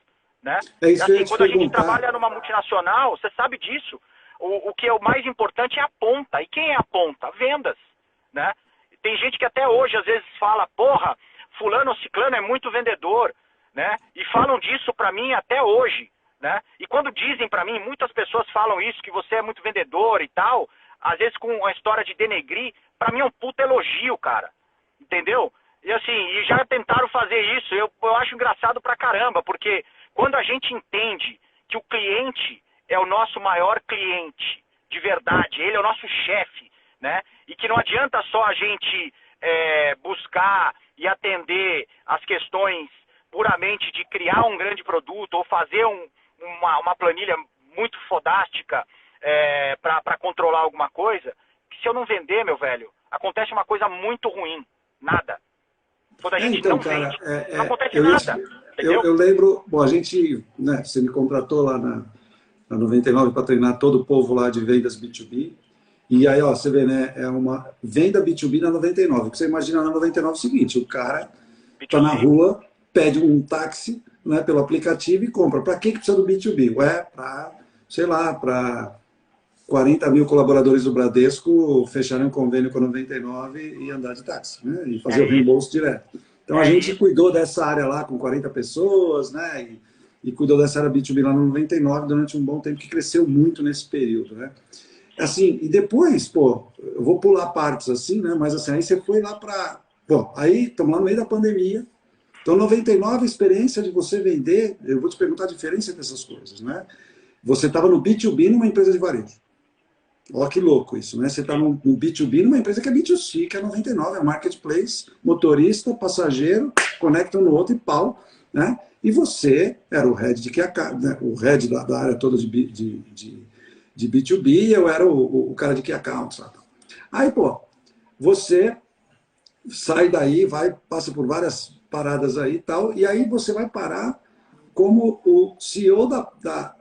né? É isso, assim, quando a gente trabalha numa multinacional, você sabe disso. O que é o mais importante é a ponta. E quem é a ponta? Vendas, né? Tem gente que até hoje às vezes fala, porra, fulano ou ciclano é muito vendedor, né? E falam disso pra mim até hoje, né? E quando dizem pra mim, muitas pessoas falam isso, que você é muito vendedor e tal, às vezes com a história de denegrir, pra mim é um puta elogio, cara. Entendeu? E assim, e já tentaram fazer isso, eu acho engraçado pra caramba, porque quando a gente entende que o cliente é o nosso maior cliente, de verdade, ele é o nosso chefe, né? E que não adianta só a gente buscar e atender as questões puramente de criar um grande produto ou fazer uma planilha muito fodástica para controlar alguma coisa, que se eu não vender, meu velho, acontece uma coisa muito ruim, nada. Quando a gente então, não cara, vende, não acontece nada. Eu lembro, bom, a gente, né, você me contratou lá na 99 para treinar todo o povo lá de vendas B2B. E aí, ó, você vê, né, é uma venda B2B na 99. O que você imagina na 99 é o seguinte, o cara está na rua, pede um táxi, né, pelo aplicativo e compra. Para que precisa do B2B? Ué, para, sei lá, para 40 mil colaboradores do Bradesco fecharem um convênio com a 99 e andar de táxi, né, e fazer o reembolso direto. Então a gente cuidou dessa área lá com 40 pessoas, né, e cuidou dessa área B2B lá no 99 durante um bom tempo, que cresceu muito nesse período, né. Assim, e depois, pô, eu vou pular partes assim, né? Mas assim, aí você foi lá para... Bom, aí estamos lá no meio da pandemia. Então, 99, a experiência de você vender, eu vou te perguntar a diferença dessas coisas, né? Você estava no B2B numa empresa de varejo. Olha que louco isso, né? Você está no B2B numa empresa que é B2C, que é 99, é marketplace, motorista, passageiro, conecta um no outro e pau, né? E você era o head de né? O head da área toda de B2B, e eu era o cara de Key Account, sabe? Aí, pô, você sai daí, passa por várias paradas aí e tal, e aí você vai parar como o CEO da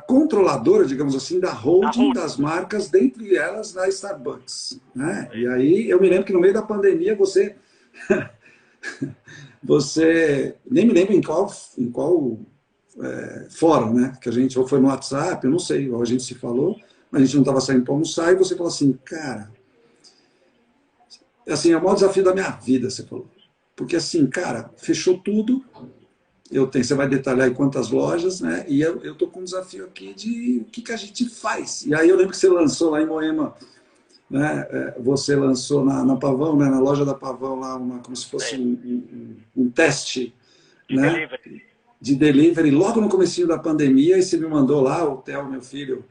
controladora, digamos assim, da holding das marcas, dentre elas na Starbucks, né? E aí eu me lembro que no meio da pandemia você Você, nem me lembro em qual fórum, né? Que a gente, ou foi no WhatsApp, eu não sei, ou a gente se falou, mas a gente não estava saindo para almoçar, e você falou assim, cara, assim, é o maior desafio da minha vida, você falou. Porque assim, cara, fechou tudo, você vai detalhar em quantas lojas, né? E eu tô com um desafio aqui de o que, que a gente faz. E aí eu lembro que você lançou lá em Moema, né? Você lançou na Pavão, né? Na loja da Pavão lá, como se fosse um teste, De né? delivery. De delivery, logo no comecinho da pandemia, e você me mandou lá, o Theo, meu filho,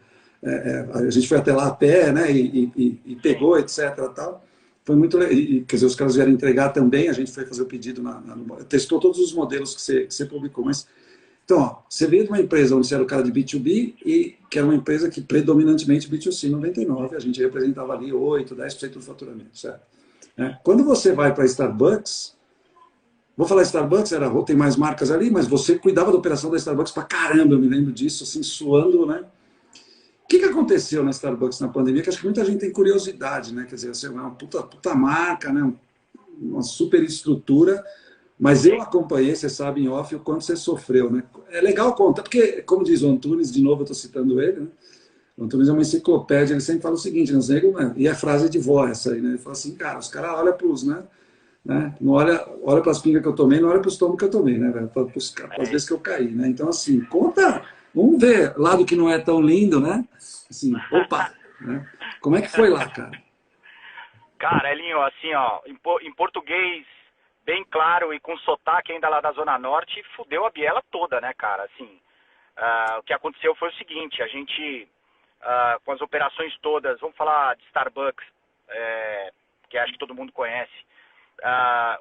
a gente foi até lá a pé, né? E Sim. pegou, etc. Tal. Foi muito legal. Quer dizer, os caras vieram entregar também, a gente foi fazer o pedido, testou todos os modelos que você publicou, mas então, ó, você veio de uma empresa onde você era o cara de B2B e que era uma empresa que predominantemente B2C, 99, a gente representava ali 8, 10% do faturamento, certo? Quando você vai para Starbucks, vou falar Starbucks, tem mais marcas ali, mas você cuidava da operação da Starbucks pra caramba, eu me lembro disso, assim, suando, né? O que aconteceu na Starbucks na pandemia? Que acho que muita gente tem curiosidade, né? Quer dizer, você é uma puta marca, né? Uma super estrutura, mas eu Sim. acompanhei, você sabe, em off, o quanto você sofreu, né? É legal contar, porque, como diz o Antunes, de novo eu estou citando ele, né? O Antunes é uma enciclopédia, ele sempre fala o seguinte, né? E é frase de vó essa aí, né? Ele fala assim, cara, os caras olham para os, né? Não olha para as pingas que eu tomei, não olha para os tomos que eu tomei, né? Para as vezes que eu caí, né? Então, assim, conta, vamos ver, lado que não é tão lindo, né? Assim, opa, né? Como é que foi lá, cara? Cara, Elinho, assim, ó, em português bem claro e com sotaque ainda lá da Zona Norte, fudeu a biela toda, né, cara? Assim, o que aconteceu foi o seguinte, a gente, com as operações todas, vamos falar de Starbucks, que acho que todo mundo conhece,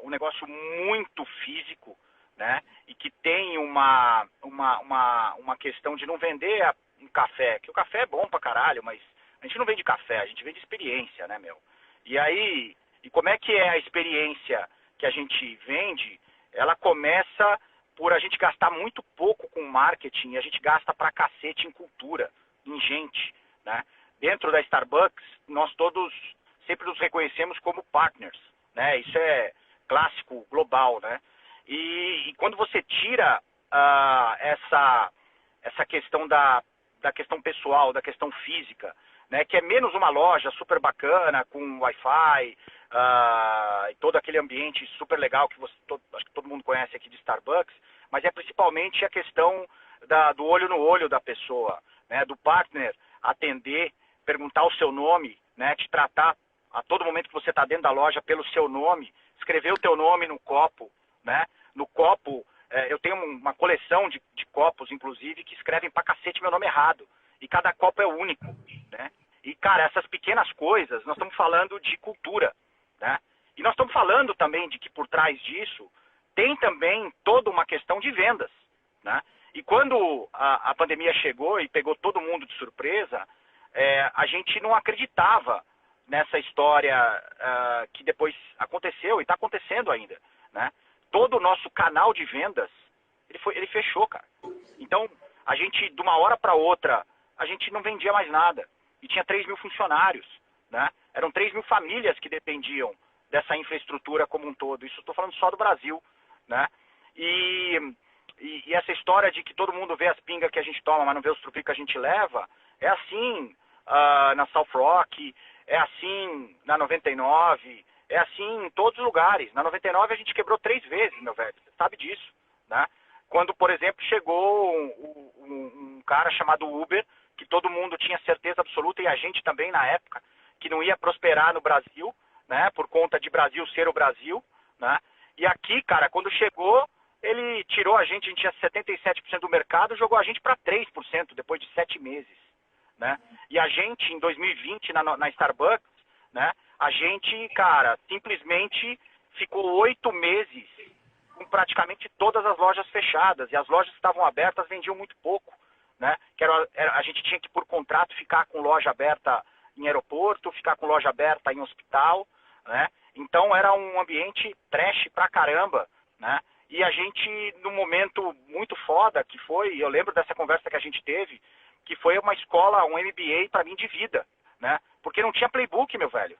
um negócio muito físico, né? E que tem uma questão de não vender um café, que o café é bom pra caralho, mas a gente não vende café, a gente vende experiência, né, meu? E aí, e como é que é a experiência que a gente vende? Ela começa por a gente gastar muito pouco com marketing e a gente gasta pra cacete em cultura, em gente, né? Dentro da Starbucks, nós todos sempre nos reconhecemos como partners, né? Isso é clássico, global, né? E quando você tira essa questão da questão pessoal, da questão física, né, que é menos uma loja super bacana, com Wi-Fi, e todo aquele ambiente super legal que acho que todo mundo conhece aqui de Starbucks, mas é principalmente a questão do olho no olho da pessoa, né, do partner atender, perguntar o seu nome, né, te tratar a todo momento que você está dentro da loja pelo seu nome, escrever o teu nome no copo, né, no copo, eu tenho uma coleção de copos, inclusive, que escrevem pra cacete meu nome errado, e cada copo é único, né? E, cara, essas pequenas coisas, nós estamos falando de cultura, né? E nós estamos falando também de que por trás disso tem também toda uma questão de vendas, né? E quando a pandemia chegou e pegou todo mundo de surpresa, a gente não acreditava nessa história que depois aconteceu e está acontecendo ainda, né? Todo o nosso canal de vendas, ele fechou, cara. Então, a gente, de uma hora para outra, a gente não vendia mais nada. E tinha 3 mil funcionários, né? Eram 3 mil famílias que dependiam dessa infraestrutura como um todo. Isso estou falando só do Brasil, né? E essa história de que todo mundo vê as pingas que a gente toma, mas não vê os trupi que a gente leva, é assim na South Rock, é assim na 99, é assim em todos os lugares. Na 99 a gente quebrou 3 vezes, meu velho. Você sabe disso, né? Quando, por exemplo, chegou um cara chamado Uber, que todo mundo tinha certeza absoluta, e a gente também na época, que não ia prosperar no Brasil, né? Por conta de Brasil ser o Brasil, né? E aqui, cara, quando chegou, ele tirou a gente tinha 77% do mercado, jogou a gente para 3% depois de 7 meses, né? E a gente, em 2020, na Starbucks, né? A gente, cara, simplesmente ficou 8 meses com praticamente todas as lojas fechadas. E as lojas que estavam abertas vendiam muito pouco, né? A gente tinha que, por contrato, ficar com loja aberta em aeroporto, ficar com loja aberta em hospital, né? Então era um ambiente trash pra caramba, né? E a gente, num momento muito foda, que foi, eu lembro dessa conversa que a gente teve, que foi uma escola, um MBA pra mim de vida, né? Porque não tinha playbook, meu velho.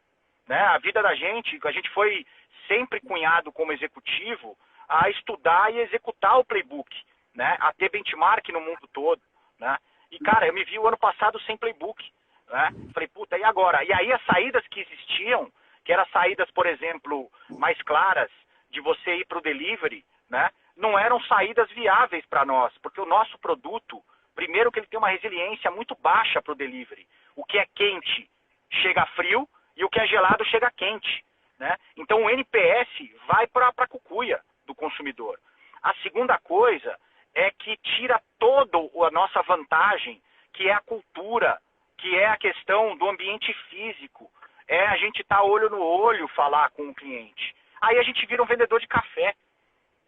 né? A vida da gente, a gente foi sempre cunhado como executivo a estudar e executar o playbook, né? A ter benchmark no mundo todo, né? E, cara, eu me vi o ano passado sem playbook, né? Falei, puta, e agora? E aí as saídas que existiam, que eram saídas, por exemplo, mais claras, de você ir para o delivery, né? Não eram saídas viáveis para nós, porque o nosso produto, primeiro que ele tem uma resiliência muito baixa para o delivery. O que é quente chega frio e o que é gelado chega quente, né? Então o NPS vai para a cucuia do consumidor. A segunda coisa é que tira toda a nossa vantagem, que é a cultura, que é a questão do ambiente físico, é a gente estar olho no olho falar com o cliente. Aí a gente vira um vendedor de café,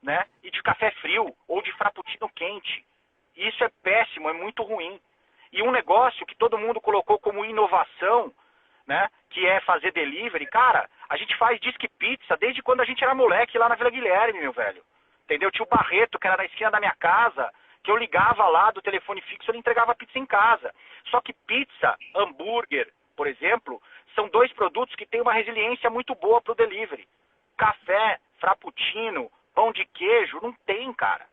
né? E de café frio ou de frappuccino quente. Isso é péssimo, é muito ruim. E um negócio que todo mundo colocou como inovação, né? Que é fazer delivery. Cara, a gente faz disque pizza desde quando a gente era moleque lá na Vila Guilherme, meu velho. Entendeu? Tinha o Barreto, que era na esquina da minha casa, que eu ligava lá do telefone fixo, ele entregava pizza em casa. Só que pizza, hambúrguer, por exemplo, são dois produtos que têm uma resiliência muito boa para o delivery. Café, frappuccino, pão de queijo, não tem, cara.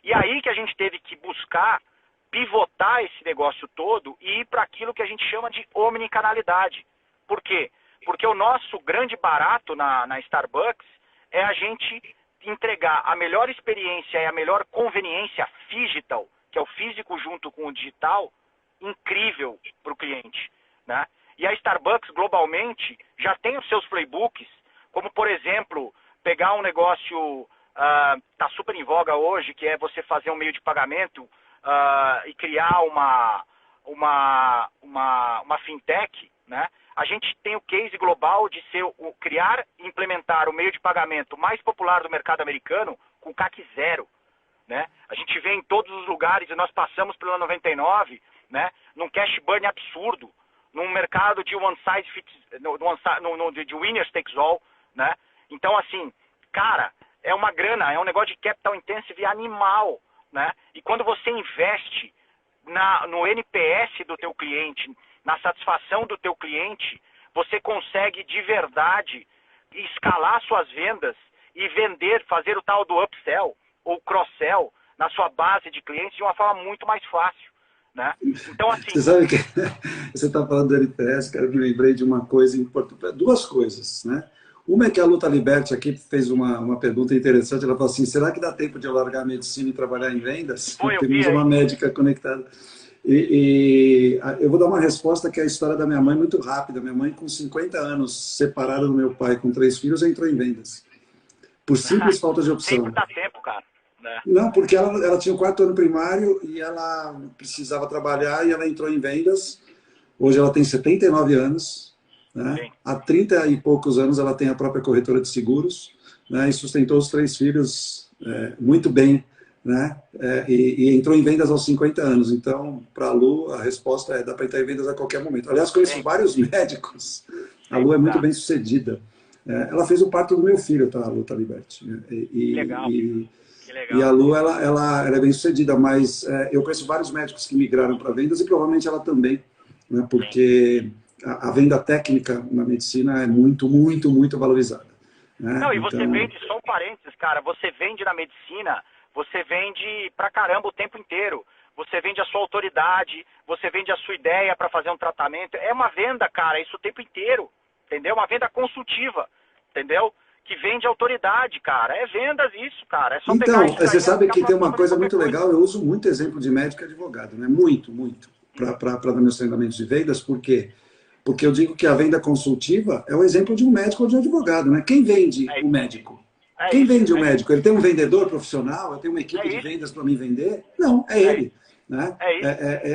E aí que a gente teve que buscar pivotar esse negócio todo e ir para aquilo que a gente chama de omnicanalidade. Por quê? Porque o nosso grande barato na Starbucks é a gente entregar a melhor experiência e a melhor conveniência digital, que é o físico junto com o digital, incrível para o cliente, né? E a Starbucks, globalmente, já tem os seus playbooks, como, por exemplo, pegar um negócio, tá super em voga hoje, que é você fazer um meio de pagamento e criar uma fintech, né? A gente tem o case global de ser criar e implementar o meio de pagamento mais popular do mercado americano com CAC zero, né? A gente vê em todos os lugares, e nós passamos pela 99, né? Num cash burn absurdo, num mercado de one size fits, de winners takes all, né? Então, assim, cara, é uma grana, é um negócio de capital intensive animal, né? E quando você investe no NPS do teu cliente, na satisfação do teu cliente, você consegue de verdade escalar suas vendas e vender, fazer o tal do upsell ou cross-sell na sua base de clientes de uma forma muito mais fácil, né? Então, assim... Você sabe que você está falando do NPS, cara, eu me lembrei de uma coisa importante, duas coisas, né? Uma é que a Luta Liberty aqui fez uma pergunta interessante, ela falou assim, será que dá tempo de eu largar a medicina e trabalhar em vendas? Temos uma médica conectada. E eu vou dar uma resposta que é a história da minha mãe muito rápida. Minha mãe, com 50 anos, separada do meu pai, com 3 filhos, entrou em vendas. Por simples falta de opção. Sempre dá tempo, cara. Né? Não, porque ela tinha o 4º ano primário e ela precisava trabalhar e ela entrou em vendas. Hoje ela tem 79 anos. Né? Há 30 e poucos anos ela tem a própria corretora de seguros, né? E sustentou os 3 filhos muito bem. Né? E entrou em vendas aos 50 anos. Então, para a Lu, a resposta é: dá para entrar em vendas a qualquer momento. Aliás, conheço vários médicos. A Lu é muito bem sucedida. Ela fez o parto do meu filho, tá? A Luta Liberty. Legal. Que legal. E a Lu, ela é bem sucedida, mas eu conheço vários médicos que migraram para vendas e provavelmente ela também, né? Porque a venda técnica na medicina é muito, muito, muito valorizada. Né? Não, e você vende, só um parênteses, cara, você vende na medicina. Você vende pra caramba o tempo inteiro. Você vende a sua autoridade, você vende a sua ideia para fazer um tratamento. É uma venda, cara, isso o tempo inteiro. Entendeu? Uma venda consultiva. Entendeu? Que vende autoridade, cara. É vendas isso, cara. É só então, você sabe que tem uma coisa muito legal. Eu uso muito exemplo de médico e advogado, né? Muito, muito. Para meus treinamentos de vendas. Por quê? Porque eu digo que a venda consultiva é o exemplo de um médico ou de um advogado, né? Quem vende o médico? Quem vende o médico? Ele tem um vendedor profissional? Eu tenho uma equipe de vendas para me vender? Não, é ele. Né?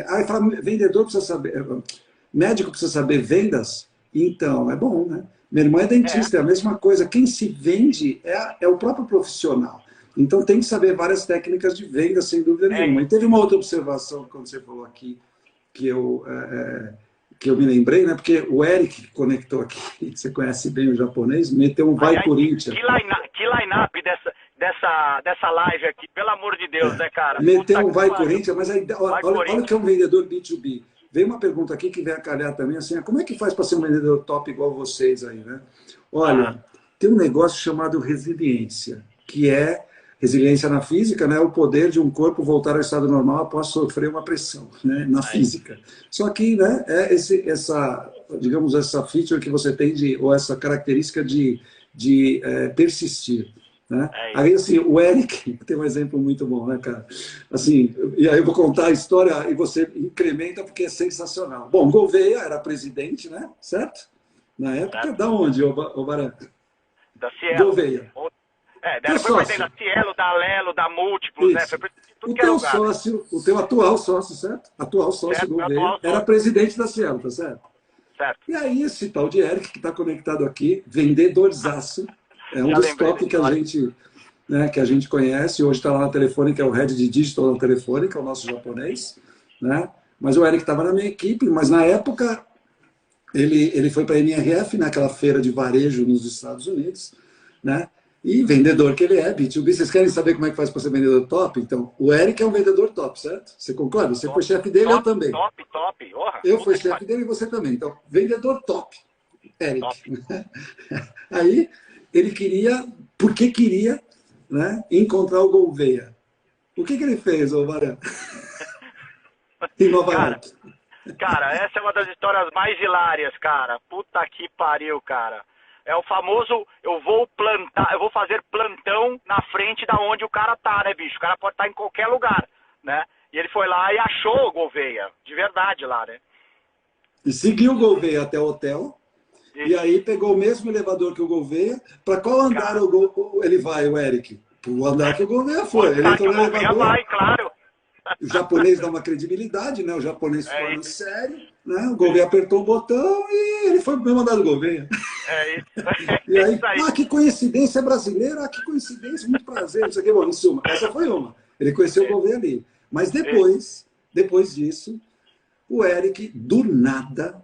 Aí fala, vendedor precisa saber... Médico precisa saber vendas? Então, é bom, né? Minha irmã é dentista, é a mesma coisa. Quem se vende é o próprio profissional. Então, tem que saber várias técnicas de venda, sem dúvida nenhuma. E teve uma outra observação, quando você falou aqui, que eu me lembrei, né? Porque o Eric conectou aqui, você conhece bem o japonês, meteu um Vai Corinthians. Que line-up dessa live aqui, pelo amor de Deus, né, cara? Meteu um Vai Corinthians, mas aí, olha o que é um vendedor B2B. Veio uma pergunta aqui que vem a calhar também, assim, como é que faz para ser um vendedor top igual vocês aí, né? Olha, tem um negócio chamado resiliência, que é resiliência na física, né? O poder de um corpo voltar ao estado normal após sofrer uma pressão, né? Na física. Só que, né? É digamos, essa feature que você tem ou essa característica de persistir. Né? Aí, assim, o Eric tem um exemplo muito bom, né, cara? Assim, e aí eu vou contar a história e você incrementa porque é sensacional. Bom, Gouveia era presidente, né? Certo? Na época, certo. Da onde, ô Baran? Da Cielo. Gouveia. Foi presidente da Cielo, da Lelo, da Múltiplos, né? Foi o teu sócio, o teu atual sócio, certo? Atual sócio certo, Gouveia, era presidente da Cielo, tá certo? Certo. E aí, esse tal de Eric, que está conectado aqui, vendedorzaço, é um dos top que a gente conhece. Hoje está lá na Telefônica, é o head de digital da Telefônica, o nosso japonês. Né? Mas o Eric estava na minha equipe, mas na época ele foi para a NRF, naquela feira de varejo nos Estados Unidos. Né? E vendedor que ele é, B2B. Vocês querem saber como é que faz para ser vendedor top? Então, o Eric é um vendedor top, certo? Você concorda? Você foi chefe dele, eu também. Top. Eu fui chefe dele e você também. Então, vendedor top, Eric. Top. Aí, ele queria, porque queria, né, encontrar o Gouveia. O que ele fez, ô Baran? Em Nova York. Cara, essa é uma das histórias mais hilárias, cara. Puta que pariu, cara. É o famoso, eu vou fazer plantão na frente da onde o cara tá, né, bicho? O cara pode estar em qualquer lugar, né? E ele foi lá e achou o Gouveia, de verdade lá, né? E seguiu o Gouveia até o hotel. E aí pegou o mesmo elevador que o Gouveia. Para qual andar ele vai, o Eric? Para o andar que o Gouveia foi. Ele entrou no elevador. Vai, claro. O japonês dá uma credibilidade, né? O japonês falando sério. Né? O Gouveia apertou o botão e ele foi pro mesmo andar do Gouveia. É isso. E aí, que coincidência brasileira, que coincidência, muito prazer. Isso aqui, bom, em suma, essa foi uma. Ele conheceu o Gouveia ali. Mas depois disso, o Eric, do nada,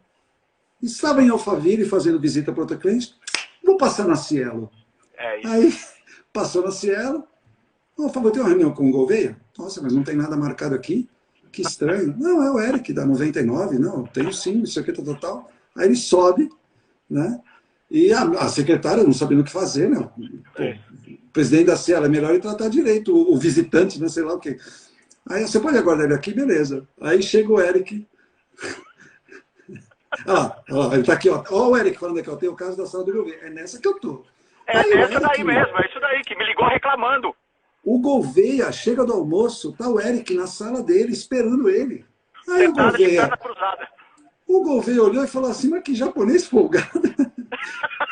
estava em Alphaville fazendo visita para outro cliente. Vou passar na Cielo. Aí, passou na Cielo. Por favor, tem uma reunião com o Gouveia? Nossa, mas não tem nada marcado aqui? Que estranho. Não, é o Eric, da 99. Não, tenho sim, isso aqui, tal. Aí ele sobe, né? E a secretária não sabendo o que fazer, né? Pô, o presidente da Cielo, é melhor ele tratar direito o visitante, né? Sei lá o quê. Aí, você pode aguardar ele aqui? Beleza. Aí chega o Eric... ele tá aqui, ó. Ó, o Eric falando aqui, ó. Tem o caso da sala do Gouveia. É nessa que eu tô. Nessa daí mesmo, é isso daí, que me ligou reclamando. O Gouveia chega do almoço, tá o Eric na sala dele, esperando ele. Aí o Gouveia olhou e falou assim, mas que japonês folgado.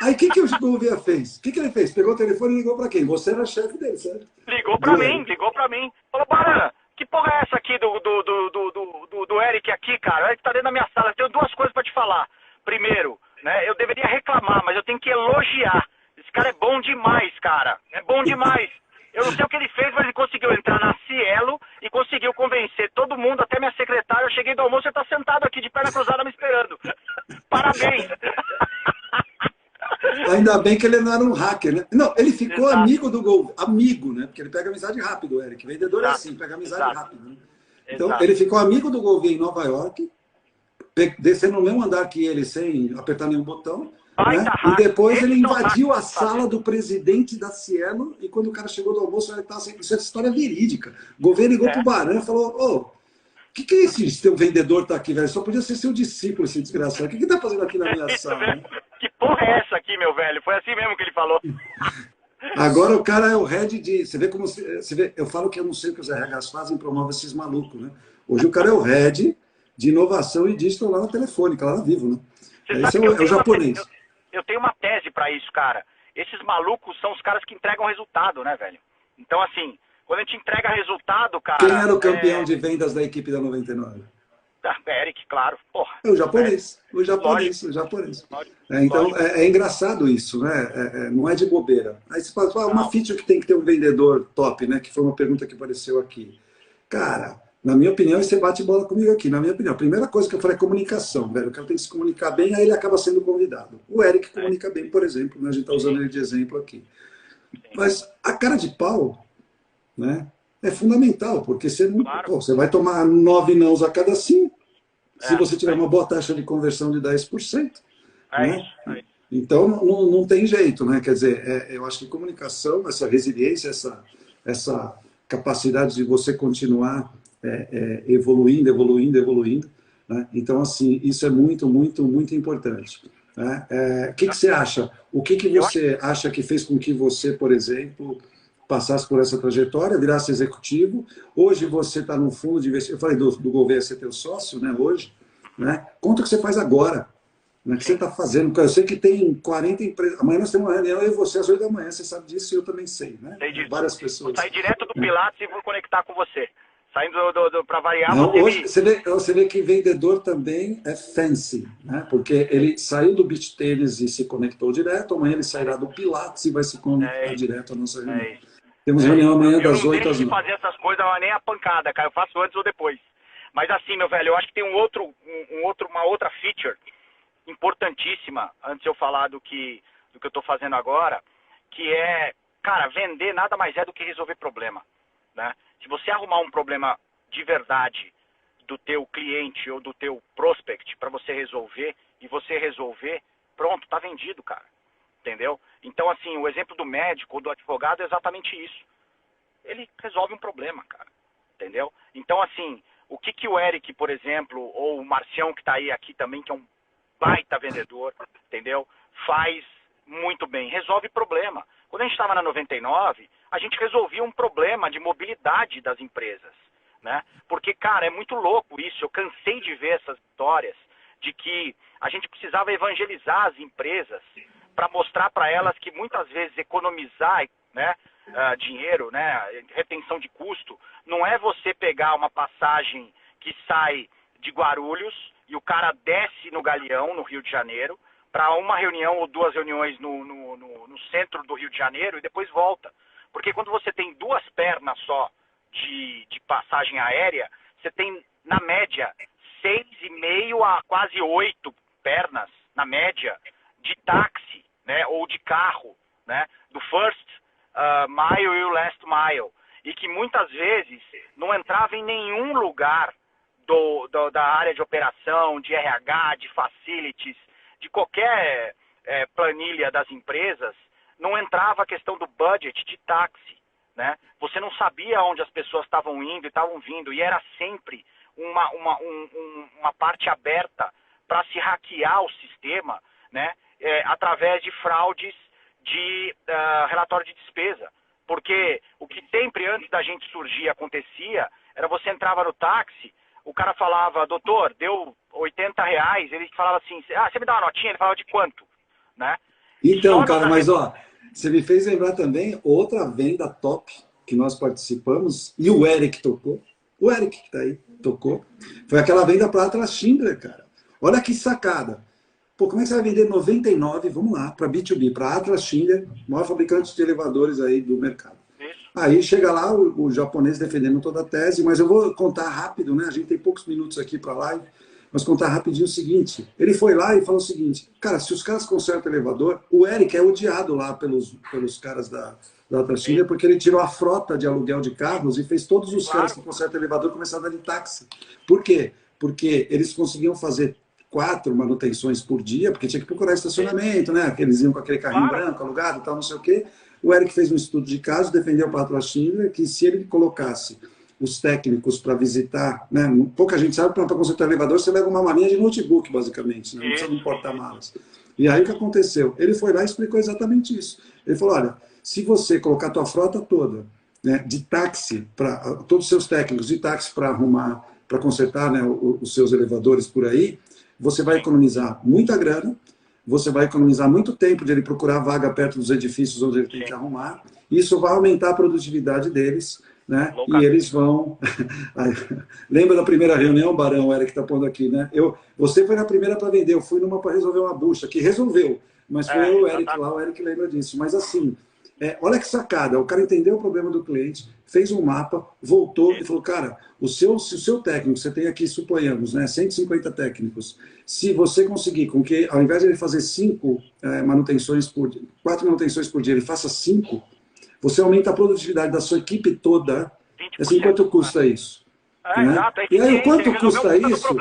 Aí o que o Gouveia fez? O que ele fez? Pegou o telefone e ligou pra quem? Você era chefe dele, certo? Ligou pra mim. Falou, Baran, que porra é essa aqui do Eric aqui, cara? O Eric tá dentro da minha sala. Eu tenho duas coisas pra te falar. Primeiro, né, eu deveria reclamar, mas eu tenho que elogiar. Esse cara é bom demais, cara. É bom demais. Eu não sei o que ele fez, mas ele conseguiu entrar na Cielo e conseguiu convencer todo mundo, até minha secretária. Eu cheguei do almoço e ele tá sentado aqui de perna cruzada me esperando. Parabéns. Ainda bem que ele não era um hacker, né? Não, ele ficou amigo do Gouveia. Amigo, né? Porque ele pega amizade rápido, Eric. Vendedor é assim, pega amizade rápido. Né? Então, ele ficou amigo do Gouveia em Nova York, descendo no mesmo andar que ele, sem apertar nenhum botão. Né? E depois ele invadiu a sala do presidente da Cielo, e quando o cara chegou do almoço, ele estava assim, isso é história verídica. O Gouveia ligou pro Baran e falou, o que é esse seu vendedor tá aqui, velho? Só podia ser seu discípulo, esse desgraçado. O que tá fazendo aqui na minha sala? Né? Que porra é essa aqui, meu velho? Foi assim mesmo que ele falou. Agora o cara é o head de... Você vê como... Você vê, eu falo que eu não sei o que os RHs fazem, promovem esses malucos, né? Hoje o cara é o head de inovação e digital lá na Telefônica, lá na Vivo, né? Esse é o japonês. Eu tenho uma tese pra isso, cara. Esses malucos são os caras que entregam resultado, né, velho? Então, assim, quando a gente entrega resultado, cara... Quem era o campeão de vendas da equipe da 99? Eric, claro. Porra. É o japonês. O japonês. Então, é engraçado isso, né? Não é de bobeira. Aí você fala, uma feature que tem que ter um vendedor top, né? Que foi uma pergunta que apareceu aqui. Cara... Na minha opinião, você bate bola comigo aqui. Na minha opinião, a primeira coisa que eu falei é comunicação, velho. O cara tem que se comunicar bem, aí ele acaba sendo convidado. O Eric comunica bem, por exemplo, né? A gente está usando ele de exemplo aqui. Mas a cara de pau, né, é fundamental, porque você, você vai tomar 9 nãos a cada 5, se você tiver uma boa taxa de conversão de 10%. É Né? isso. É isso. Então, não tem jeito, né? Quer dizer, eu acho que comunicação, essa resiliência, essa capacidade de você continuar evoluindo, evoluindo, evoluindo, né? Então, assim, isso é muito, muito, muito importante. Né? O que você acha? O que você acha que fez com que você, por exemplo, passasse por essa trajetória, virasse executivo? Hoje você está no fundo de investimento. Eu falei do governo ser teu sócio, né? Hoje, né? Conta o que você faz agora. O que você está fazendo? Eu sei que tem 40 empresas. Amanhã nós temos uma reunião, eu e você, às 8 da manhã. Você sabe disso e eu também sei, né? Sei disso. Várias pessoas. Vou sair direto do Pilates e vou conectar com você. Saindo para variar, não, hoje, você vê que vendedor também é fancy, né? Porque ele saiu do beach tênis e se conectou direto. Amanhã ele sairá do Pilates e vai se conectar direto à nossa reunião. Temos reunião amanhã das 8 às 9. Eu não deixo de fazer essas coisas, nem a pancada, cara. Eu faço antes ou depois. Mas assim, meu velho, eu acho que tem uma outra feature importantíssima, antes de eu falar do que eu estou fazendo agora, que é, cara, vender nada mais é do que resolver problema, né? Se você arrumar um problema de verdade do teu cliente ou do teu prospect para você resolver, e você resolver, pronto, tá vendido, cara. Entendeu? Então, assim, o exemplo do médico ou do advogado é exatamente isso. Ele resolve um problema, cara. Entendeu? Então, assim, o que o Eric, por exemplo, ou o Marcião, que está aí aqui também, que é um baita vendedor, entendeu? Faz muito bem, resolve problema. Quando a gente estava na 99, a gente resolvia um problema de mobilidade das empresas, né? Porque, cara, é muito louco isso. Eu cansei de ver essas histórias de que a gente precisava evangelizar as empresas para mostrar para elas que muitas vezes economizar, né, dinheiro, né, retenção de custo, não é você pegar uma passagem que sai de Guarulhos e o cara desce no Galeão, no Rio de Janeiro, para uma reunião ou duas reuniões no centro do Rio de Janeiro e depois volta. Porque quando você tem duas pernas só de passagem aérea, você tem, na média, 6,5 a quase 8 pernas, na média, de táxi, né, ou de carro, né, do first mile e o last mile. E que muitas vezes não entrava em nenhum lugar da área de operação, de RH, de facilities, de qualquer planilha das empresas, não entrava a questão do budget de táxi, né? Você não sabia onde as pessoas estavam indo e estavam vindo, e era sempre uma parte aberta para se hackear o sistema, né? Através de fraudes de relatório de despesa. Porque o que sempre antes da gente surgir acontecia, era você entrava no táxi, o cara falava, doutor, deu R$80, ele falava assim, você me dá uma notinha? Ele falava de quanto? Né? Então, cara, mas ó, você me fez lembrar também outra venda top que nós participamos, e o Eric tocou, o Eric que está aí, tocou, foi aquela venda para Atlas Schindler, cara. Olha que sacada. Pô, como é que você vai vender 99, vamos lá, para B2B, para Atlas Schindler, maior fabricante de elevadores aí do mercado. Aí chega lá o japonês defendendo toda a tese, mas eu vou contar rápido, né? A gente tem poucos minutos aqui para a live, mas contar rapidinho o seguinte. Ele foi lá e falou o seguinte, cara, se os caras consertam o elevador, o Eric é odiado lá pelos caras da Atlas Schindler, porque ele tirou a frota de aluguel de carros e fez todos os caras que consertam o elevador começar a dar de táxi. Por quê? Porque eles conseguiam fazer 4 manutenções por dia, porque tinha que procurar estacionamento, né? Eles iam com aquele carrinho branco alugado e tal, não sei o quê. O Eric fez um estudo de caso, defendeu para a Atlas Schindler que se ele colocasse os técnicos para visitar, né? Pouca gente sabe, para consertar o elevador, você leva uma malinha de notebook, basicamente, né? Não precisa de porta-malas. E aí o que aconteceu? Ele foi lá e explicou exatamente isso. Ele falou, olha, se você colocar a tua frota toda, né, de táxi, para todos os seus técnicos de táxi para arrumar, para consertar, né, os seus elevadores por aí, você vai economizar muita grana, você vai economizar muito tempo de ele procurar vaga perto dos edifícios onde ele tem que arrumar. Isso vai aumentar a produtividade deles, né? E eles vão... Lembra da primeira reunião, Barão, o Eric está pondo aqui, né? Você foi na primeira para vender, eu fui numa para resolver uma bucha, que resolveu, mas foi o Eric lá, o Eric lembra disso. Mas assim, olha que sacada, o cara entendeu o problema do cliente, fez um mapa, voltou e falou, cara, se o seu técnico, você tem aqui, suponhamos, né, 150 técnicos, se você conseguir com que, ao invés de ele fazer 4 manutenções por dia, ele faça 5, você aumenta a produtividade da sua equipe toda. Assim, quanto custa isso? Né? Exato. E aí, quanto custa isso?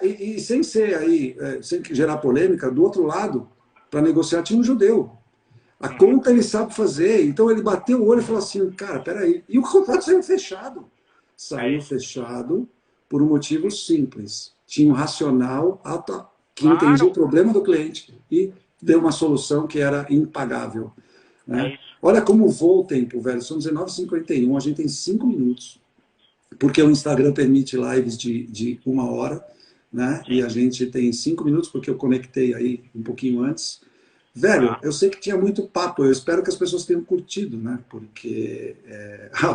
E sem ser aí, sem gerar polêmica, do outro lado, para negociar tinha um judeu. A conta ele sabe fazer. Então ele bateu o olho e falou assim, cara, peraí. E o contrato saiu fechado. Saiu fechado por um motivo simples. Tinha um racional que entendia o problema do cliente e deu uma solução que era impagável. Né? Olha como voa o tempo, velho. São 19h51, a gente tem 5 minutos. Porque o Instagram permite lives de 1 hora, né? E a gente tem 5 minutos, porque eu conectei aí um pouquinho antes. Velho, eu sei que tinha muito papo, eu espero que as pessoas tenham curtido, né? Porque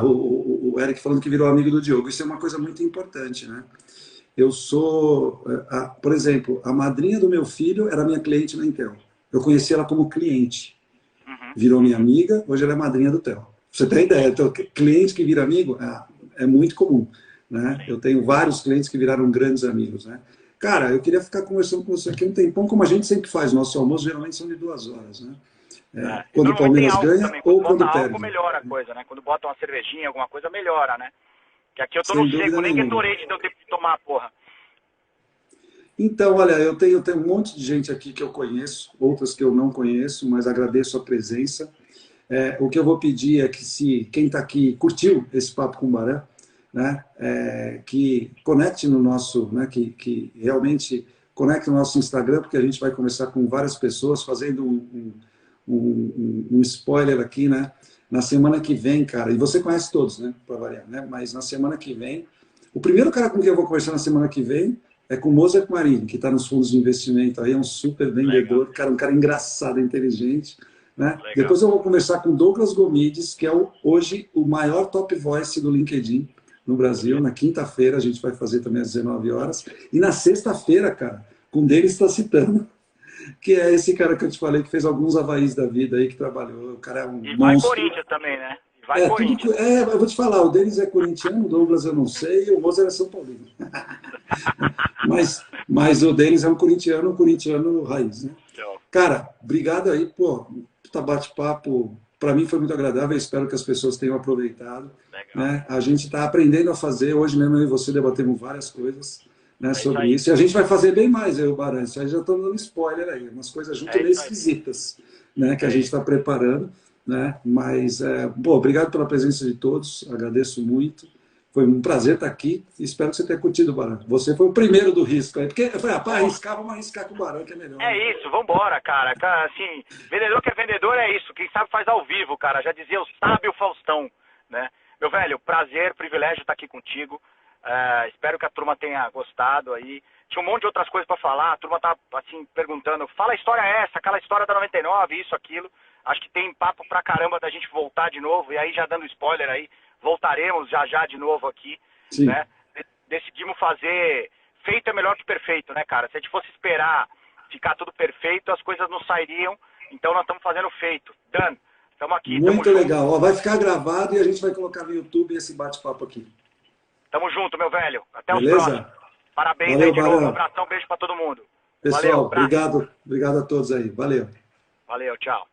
o Eric falando que virou amigo do Diogo, isso é uma coisa muito importante, né? Eu sou, por exemplo, a madrinha do meu filho era minha cliente na Intel. Eu conheci ela como cliente. Virou minha amiga, hoje ela é madrinha do Theo. Você tem ideia? Então, cliente que vira amigo é muito comum, né? Eu tenho vários clientes que viraram grandes amigos, né? Cara, eu queria ficar conversando com você aqui um tempão, como a gente sempre faz. Nosso almoço geralmente são de 2 horas, né? Quando o Palmeiras ganha também, ou quando bota perde. Álcool melhora a coisa, né? Quando bota uma cervejinha, alguma coisa, melhora, né? Que aqui eu tô Sem no seco, nem nenhuma. Gatorade deu tempo de tomar, porra. Então, olha, eu tenho um monte de gente aqui que eu conheço, outras que eu não conheço, mas agradeço a presença. O que eu vou pedir é que se quem está aqui curtiu esse Papo com o Baran, né, que conecte no nosso, né, que realmente conecte no nosso Instagram, porque a gente vai conversar com várias pessoas, fazendo um spoiler aqui, né? Na semana que vem, cara, e você conhece todos, né, para variar, né? Mas na semana que vem, o primeiro cara com quem eu vou conversar na semana que vem é com o Mozart Marini, que está nos fundos de investimento aí, é um super vendedor, cara, um cara engraçado, inteligente. Né? Depois eu vou conversar com Douglas Gomides, que é hoje o maior top voice do LinkedIn no Brasil. Na quinta-feira a gente vai fazer também às 19 horas. E na sexta-feira, cara, com o Denis está citando, que é esse cara que eu te falei, que fez alguns Havaís da vida aí, que trabalhou. O cara é um E monstro. vai Corinthians também, né? E vai Corinthians. Eu vou te falar, o Denis é corintiano, o Douglas eu não sei, e o Mozart é São Paulino. mas o Denis é um corintiano raiz, né? Cara, obrigado aí, pô, bate-papo, para mim foi muito agradável, espero que as pessoas tenham aproveitado. Né? A gente está aprendendo a fazer, hoje mesmo eu e você debatemos várias coisas, né, sobre isso, e a gente vai fazer bem mais, eu e o Baran, isso aí já estou dando spoiler aí, umas coisas junto meio esquisitas, né, que a gente está preparando, né, mas, obrigado pela presença de todos, agradeço muito. Foi um prazer estar aqui e espero que você tenha curtido, Baran. Você foi o primeiro do risco aí, porque eu falei, para arriscar, vamos arriscar com o Baran, que é melhor. É isso, vambora, cara. Assim, vendedor que é vendedor é isso. Quem sabe faz ao vivo, cara. Já dizia o sábio Faustão, né? Meu velho, prazer, privilégio estar aqui contigo. Espero que a turma tenha gostado aí. Tinha um monte de outras coisas para falar. A turma tá, assim, perguntando, fala a história essa, aquela história da 99, isso, aquilo. Acho que tem papo pra caramba da gente voltar de novo. E aí, já dando spoiler aí, voltaremos já de novo aqui, Sim. Né? Decidimos fazer... Feito é melhor que perfeito, né, cara? Se a gente fosse esperar ficar tudo perfeito, as coisas não sairiam. Então, nós estamos fazendo feito. Dan, estamos aqui. Muito legal. Ó, vai ficar gravado e a gente vai colocar no YouTube esse bate-papo aqui. Tamo junto, meu velho. Até o Beleza? próximo. Parabéns. Valeu, aí de novo. Baran. Um abração, beijo pra todo mundo. Pessoal, Valeu, obrigado a todos aí. Valeu. Valeu, tchau.